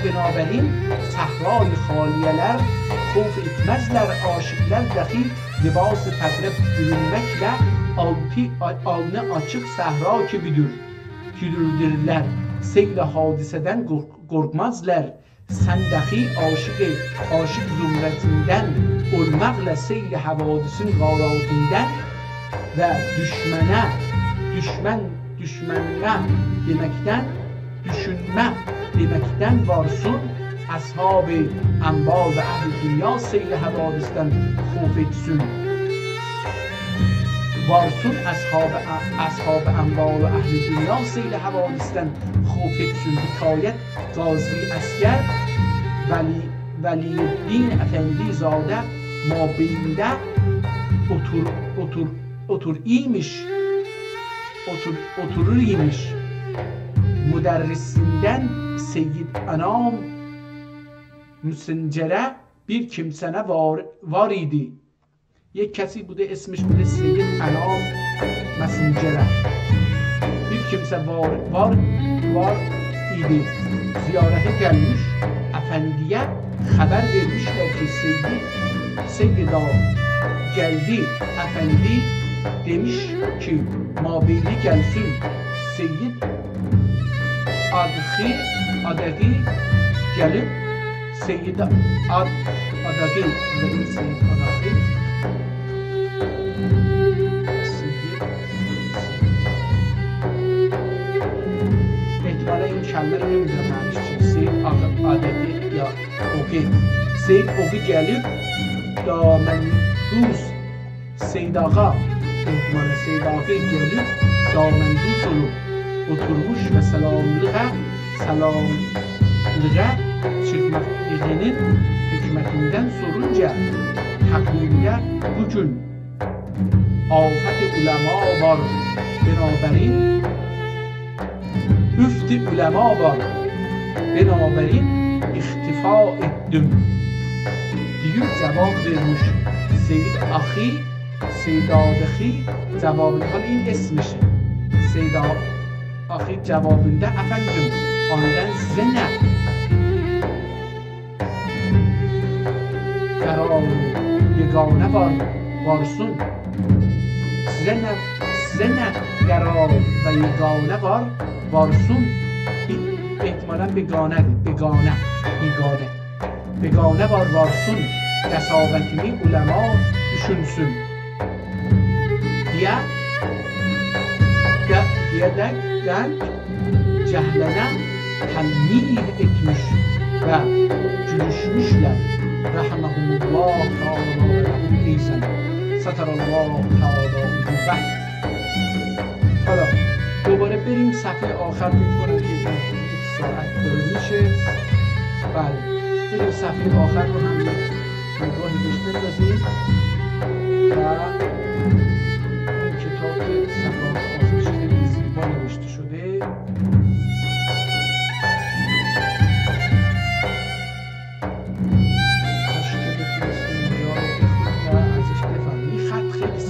Binaberin sahra-i haliyeler خوف etmezler aşıklar dahi libas tezreb bürünmekle alnı açık sahra kibirdirler. Seyl hadiseden korkmazlar. Sen dahi aşık zümretinden olmakla seyl havadisin garatından ve düşmenle düşünme demekten varsın. Ashab-ı enva ve ehl-i dünya seyl havadisten خوف etsin. Varsın ashab-ı enva ve ehl-i dünya seyl havadisten خوف etsin. Hikayet Gazi Asgar Veliüddin Efendi zade mabeyinde oturur imiş. Müderrisinden Seyyid Anam Müsencere bir kimsene var idi. یک کسی بوده اسمش بوده سید انام مسنجره. Bir kimse var idi. Ziyarete gelmiş. Efendiye haber vermişler ki Seyyida geldi. Efendi demiş ki mabeyli gelsin. Seyyid adagi gelip Seyyid adagi احتمالا این کلمه رو نمیدونم معنیش چیه. سید عادتی یا اوگی. سید اوگی gelip damenduz Seyyid Ağa احتمالا Seyyid Ağa gelip damenduz olup oturmuş ve selamlığa çırpmaklığının hükmetinden sorunca takvimde bugün afet ulema var. Binaberin üfti ulema var. Binaberin ihtifa ettim diyor cevap vermiş. Seyyid Ağı cevabında این اسمشه. Seyyid Ağı cevabında efendim ondan size ne? Karar yegane varsın. Size ne karar ve yegane varsın. İhtimalen begane varsın. Cesavetini ulema düşünsün diye cehlene telmih etmiş ve gülüşmüşler. Rahmehumullah Teala eysen Satarallahu Teala ve حالا دوباره بریم صفحه آخر میکنم که 1 ساعت داره میشه. بله بریم صفحه آخر رو هم نگاهی بهش بندازیم و این کتاب صفحات آخرش خیلی زیبا نوشته شده.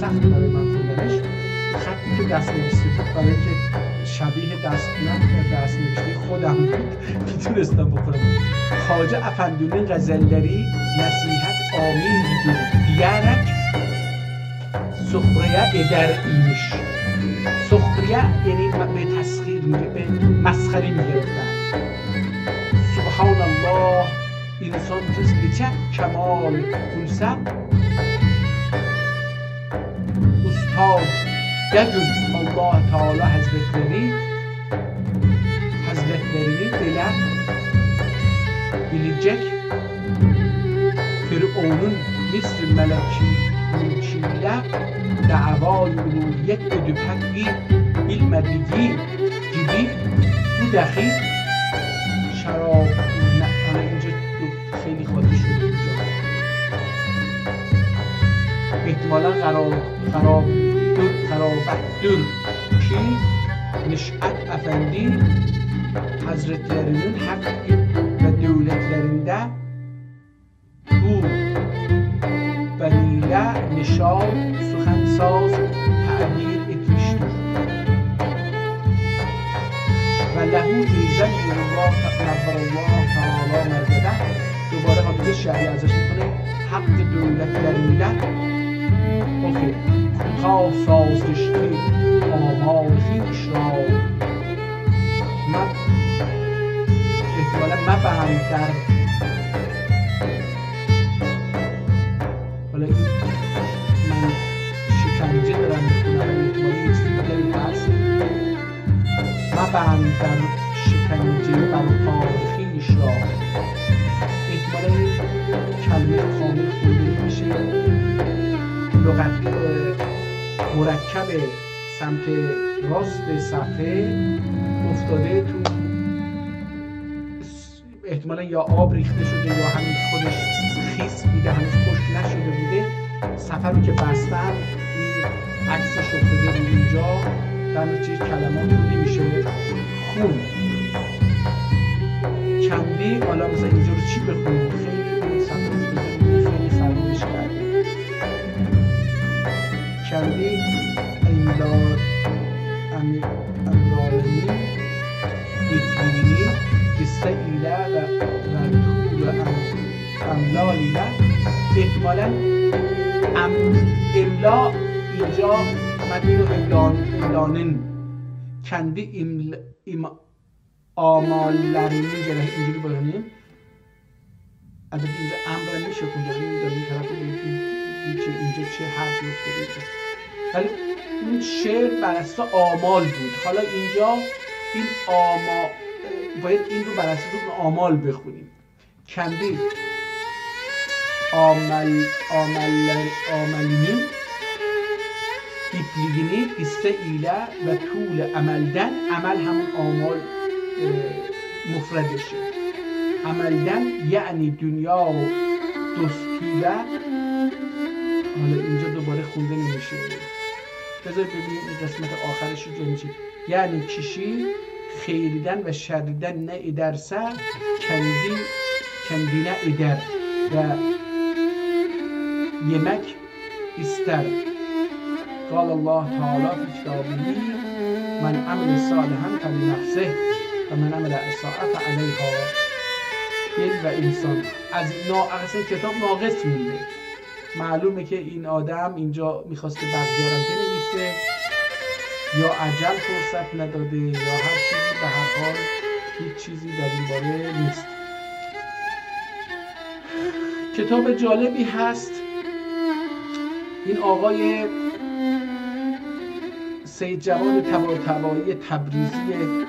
سخت برای من خوندنش. خطی که دست نوشته بود برای که شبیه دست نوشته خودم بود میتونستم بکنم. خواجه افندونی غزلleri nasihat amin diyerek suhriye eder imiş. Suhriye yani به تسخیر به مسخره میگرفتن. Subhanallah insan cüzliçe kemal bulsa Yegün Allah Teala Hazretlerini belə bilecek. Firavun'un Mısır mülkiyle davayı uluhiyet edip hakkı bilmediği gibi bu dahi şarab ana اینجا خیلی خاطی شده اینجا احتمالا قرابت دور کی؟ Nişat Efendi Hazretlerinin hakkı ve devletlerinde bu veliyle nişad, suxensaz تعبیر etmiştir. و لهو ایزن الله نبر الله تعالی مرزده دوباره حافظ شعری ازش میکنه حق دولتlerinde اوکی تا سازشتی آمال خویش را احتمالا مبند در حالا این من شکنجه دارم میکنم احتمالا یه چیزی دیگری هست مبند در شکنجه برپای خویش را احتمالا این کلمه کامل خونده میشه لغت مرکب سمت راست صفحه افتاده تو احتمالا یا آب ریخته شده یا همین خودش خیس بوده هنوز خشک نشده بوده صفحه رو که بستن این عکسش افتاده بود اینجا در نتیجه کلمات رو نمیشه خون کنده حالا مثلا اینجا رو چی بخونیم خیلی صفحه رو خیلی خرابش کرده کنده امرالمی بیتبینی قصه ایله و طول املالیله احتمالا الا اینجا من اینو املانن کنده آماللرمی اینجوری بگنیم البته اینجا امر میشه کنجا این طرف که اینجا چه حرفی افتاده ولی این شعر بر اساس آمال بود حالا اینجا این باید این رو بر اساس آمال بخونیم کنده آملینی بیپلیگینی قصه ایله و طول عملدن عمل همون آمال مفردشه عملدن یعنی دنیا و دستوره حالا اینجا دوباره خونده نمیشه بذار ببینیم این قسمت آخرش رو جنجی یعنی کشی خیریدن و شریدن نه ادرسه کندی نه ادر و yemek ister. قال الله تعالی فی کتابه من عمل صالحا فلنفسه و من عمل اساء فعلیها دل و انسان از اصلا کتاب ناقص مونده معلومه که این آدم اینجا میخواسته بقیه رو بنویسه یا عجل فرصت نداده یا هر چیزی به هر حال هیچ چیزی در این باره نیست کتاب جالبی هست این آقای سید جواد طباطبایی تبریزی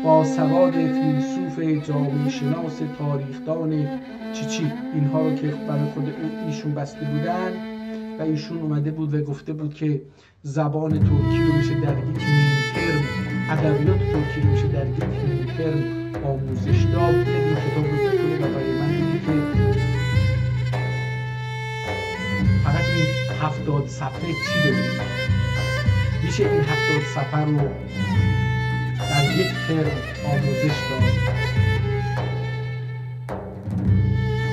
با سواد فیلسوف جامعه شناس تاریخدان چی اینها رو که برای خود ایشون بسته بودن و ایشون اومده بود و گفته بود که زبان ترکی رو میشه در یک نیم ترم ادبیات ترکی رو میشه در یک نیم ترم آموزش داد این کتاب رو بکنه و برای من دیدی که فقط این 70 صفحه چی ببینید میشه این 70 صفحه رو در یک ترم آموزش داد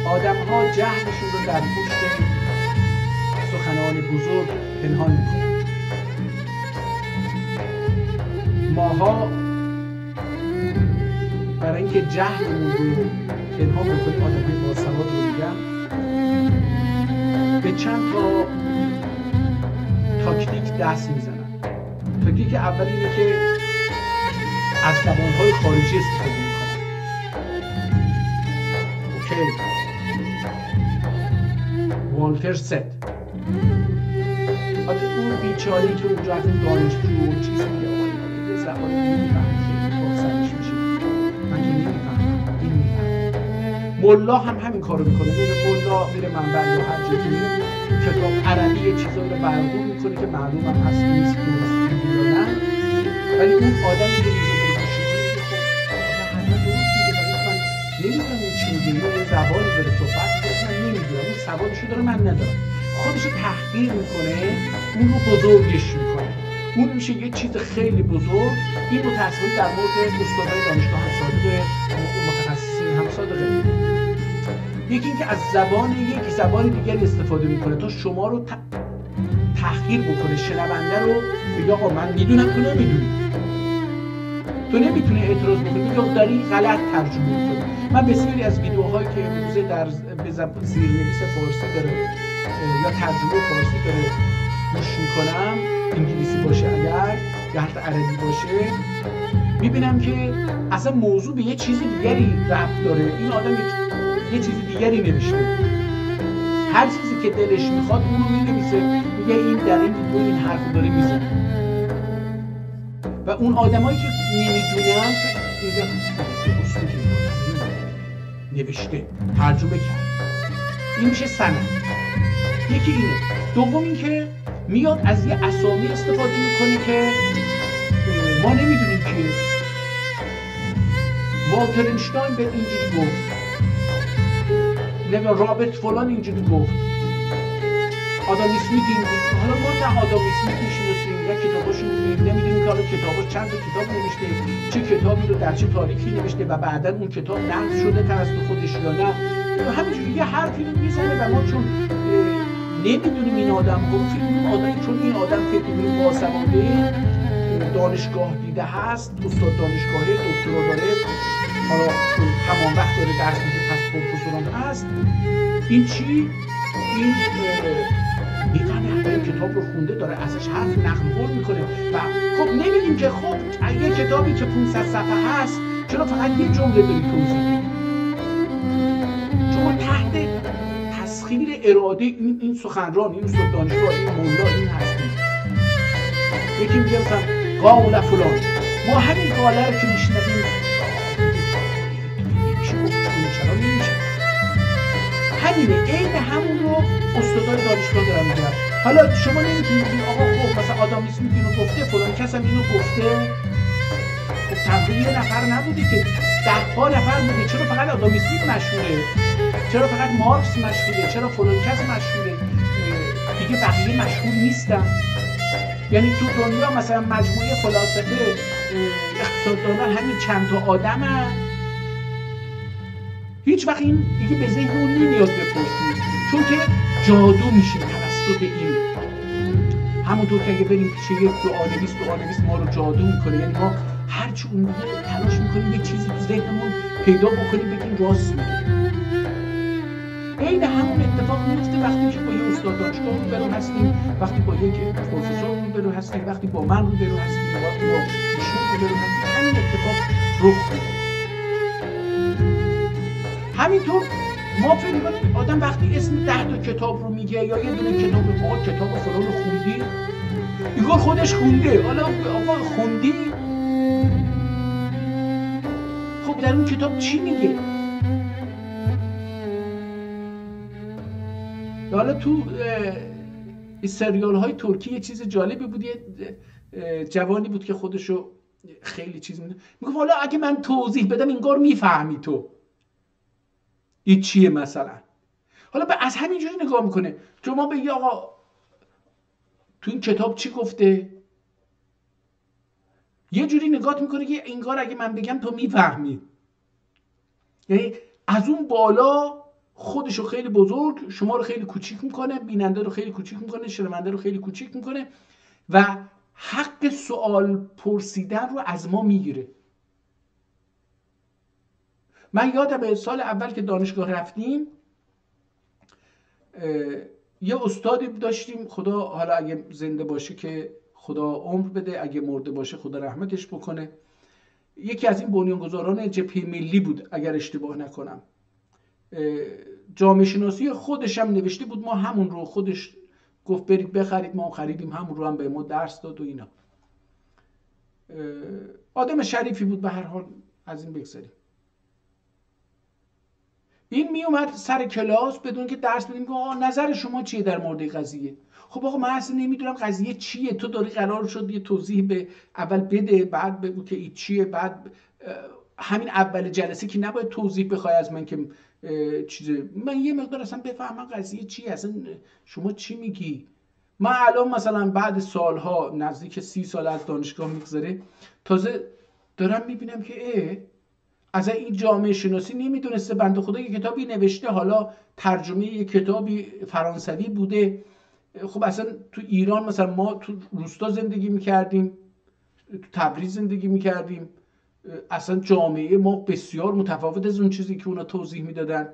آدم ها جهلشون رو در پشت سخنان بزرگ پنهان میکنن ماها برای اینکه جهلمون رو پنهان بکنیم آدم های باسواد رو میگن به چند تا تاکتیک دست میزنن تاکتیک اول اینه که از زبانهای خارجی استفاده میکنن اوکی والتر ست اون بیچاری که اونجا از اون دانشجو اون چیز میگه آقای زبان نمیفهمه خیلی باسرش میشه من که نمیفهمم این میفهمم ملا هم همین کارو میکنه ملا میره منبع یا هر جایی میره کتاب عربی یه چیزایی رو برگو میکنه که معلوم هم هست نیست درست میگه یا نه ولی اون آدمی که میگه نمیدونم اون چی میگه یه زبانی داره صحبت میکنه من نمیدونم اون سوادشو داره من ندارم خودشو تحقیر میکنه اون رو بزرگش میکنه اون میشه یه چیز خیلی بزرگ. این متأسفانه در مورد استادای دانشگاه هم صادقه، متخصصین هم صادقه. یکی اینکه از زبان دیگری استفاده میکنه تا شما رو تحقیر بکنه، شنونده رو بگه آقا من میدونم تو نمیدونی، تو نمیتونی اعتراض بکنی، میگه داری غلط ترجمه میکنی. من بسیاری از ویدیوهایی که امروزه در زیرنویس فارسی داره یا ترجمه فارسی داره گوش میکنم، انگلیسی باشه اگر یا حتی عربی باشه، میبینم که اصلا موضوع به یه چیز دیگری ربط داره. این آدم یه چیز دیگری نوشته، هر چیزی که دلش میخواد اونو مینویسه، میگه این در این ویدیو این حرف داره میزنه. و اون آدمایی که نمیدونن میگه نوشته، ترجمه کرد، این میشه سند. یکی اینه. دوم این که میاد از یه اسامی استفاده میکنه که ما نمیدونیم که والتر اینشتاین به اینجوری گفت، نمیدونم رابرت فلان اینجوری گفت، آدم اسمیت اینجوری. حالا ما نه آدم اسمیت میشناسیم یا کتاباشو میدونیم، نمیدونیم که حالا کتاباش چند تا کتاب نوشته، چه کتابی رو در چه تاریخی نوشته و بعدا اون کتاب نقد شده توسط خودش یا نه. همینجوری یه حرفی رو میزنه و ما چون نمیدونیم این آدم گفت، این آدم چون این آدم فکر می‌کنیم باسواده، دانشگاه دیده هست، استاد دانشگاهی، دکترا داره، حالا چون تمام وقت داره درس میده پس پروفسورم هست، این چی؟ این میفهمه اول کتاب رو خونده، داره ازش حرف نقل قول میکنه. و خب نمیگیم که خب یه کتابی که 500 صفحه هست چرا فقط یه جمله داری توضیح میدی؟ شما تحت تسخیر اراده این سخنران، این استاد دانشگاه، این مولا، این هستیم. یکی میگه مثلا قال فلان، ما همین قاله رو که میشنویم نمیشه گفت، چرا نمیشه؟ همینه، عین همون رو استادای دانشگاه دارن میگن. حالا شما نمیتونید بگید آقا خب مثلا آدم اسمیت اینو گفته، فلان کس هم اینو گفته. خب تقریبا یه نفر نبوده که 10 نفر بوده. چرا فقط آدم اسمیت مشهوره؟ چرا فقط مارکس مشهوره؟ چرا فلان کس مشهوره؟ دیگه بقیه مشهور نیستن. یعنی تو دنیا مثلا مجموعه فلاسفه اقتصاددانان همین چند تا آدمن، هیچ وقت این دیگه به ذهن اون نمیاد بپرسید، چون که جادو میشیم توسط این. همونطور که اگه بریم پیش یک دعانویس ما رو جادو میکنه، یعنی ما هرچی اون میگه تلاش میکنیم یه چیزی تو ذهنمون پیدا بکنیم بگیم راست میگه. عین همون اتفاق میفته وقتی که با یه استاد دانشگاه روبرو هستیم، وقتی با یک پروفسور روبرو هستیم، وقتی با من روبرو هستیم، وقتی با ایشون روبرو هستیم، همین اتفاق رخ میده. همینطور ما فکر می‌کنیم آدم وقتی اسم 10 کتاب رو میگه یا یه دونه کتاب رو، ما کتاب فلان رو خوندی، ایگار خودش خونده. حالا آقا خوندی؟ خب در اون کتاب چی میگه؟ حالا تو سریال های ترکی یه چیز جالبی بود، یه جوانی بود که خودشو خیلی چیز میگه حالا اگه من توضیح بدم انگار میفهمی تو این چیه مثلا. حالا به از همینجوری نگاه میکنه، چون ما بگی آقا تو این کتاب چی گفته، یه جوری نگاه میکنه که انگار اگه من بگم تو میفهمی. یعنی از اون بالا خودشو خیلی بزرگ، شما رو خیلی کوچیک میکنه، بیننده رو خیلی کوچیک میکنه، شنونده رو خیلی کوچیک میکنه و حق سوال پرسیدن رو از ما میگیره. من یادم سال اول که دانشگاه رفتیم یه استادی داشتیم، خدا حالا اگه زنده باشه که خدا عمر بده، اگه مرده باشه خدا رحمتش بکنه، یکی از این بنیانگذاران جبهه ملی بود اگر اشتباه نکنم. جامعه شناسی خودش هم نوشته بود، ما همون رو خودش گفت برید بخرید، ما خریدیم، همون رو هم به ما درس داد و اینا. آدم شریفی بود به هر حال، از این بگذاریم. این می اومد سر کلاس بدون که درس بدیم که نظر شما چیه در مورد قضیه. خب آقا من اصلا نمیدونم قضیه چیه، تو داری قرار شد یه توضیح به اول بده، بعد بگو که این چیه، بعد همین اول جلسه که نباید توضیح بخوای از من که چیزه، من یه مقدار اصلا بفهمم قضیه چیه، اصلا شما چی میگی. من الان مثلا بعد سالها نزدیک 30 سال از دانشگاه میگذره، تازه دارم میبینم که از این جامعه شناسی نمیدونسته بنده خدا یه کتابی نوشته، حالا ترجمه یه کتابی فرانسوی بوده. خب اصلا تو ایران مثلا ما تو روستا زندگی میکردیم، تو تبریز زندگی میکردیم، اصلا جامعه ما بسیار متفاوت از اون چیزی که اونا توضیح میدادن.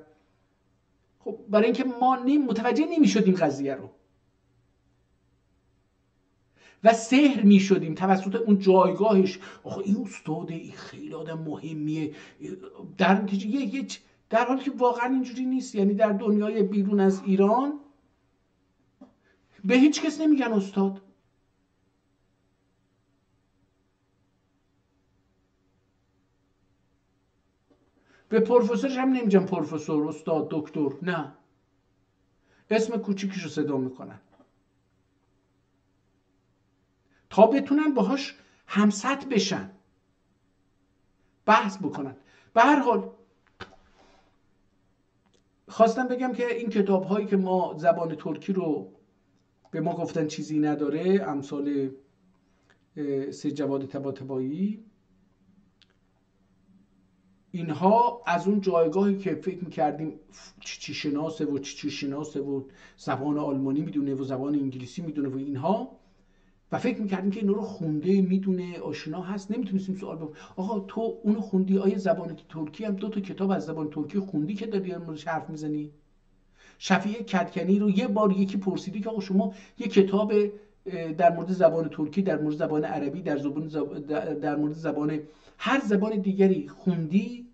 خب برای اینکه ما متوجه نمیشدیم قضیه رو و سحر میشدیم توسط اون جایگاهش. آخه این استاده، این خیلی آدم مهمیه، در نتیجه در حالی که واقعا اینجوری نیست. یعنی در دنیای بیرون از ایران به هیچ کس نمیگن استاد. به پروفسورش هم نمیگن پروفسور، استاد، دکتر، نه، اسم کوچیکشو صدا میکنن تا بتونن باهاش همسط بشن، بحث بکنن. به هر حال خواستم بگم که این کتاب هایی که ما زبان ترکی رو به ما گفتن چیزی نداره، امثال سید جواد طباطبایی، اینها از اون جایگاهی که فکر میکردیم چی شناسه و چی شناسه و زبان آلمانی میدونه و زبان انگلیسی میدونه و اینها، و فکر میکردیم که اینا رو خونده، میدونه، آشنا هست، نمیتونستیم سوال بکنیم آقا تو اونو خوندی؟ آیا زبان ترکی هم 2 تا کتاب از زبان ترکی خوندی که داری موردش حرف میزنی؟ شفیع کدکنی رو یه بار یکی پرسیدی که آقا شما یه کتاب در مورد زبان ترکی، در مورد زبان عربی، در مورد زبان هر زبان دیگری خوندی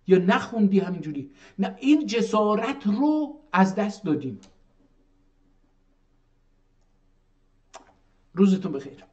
یا نخوندی؟ همینجوری نه. این جسارت رو از دست دادیم. روزتون بخیر.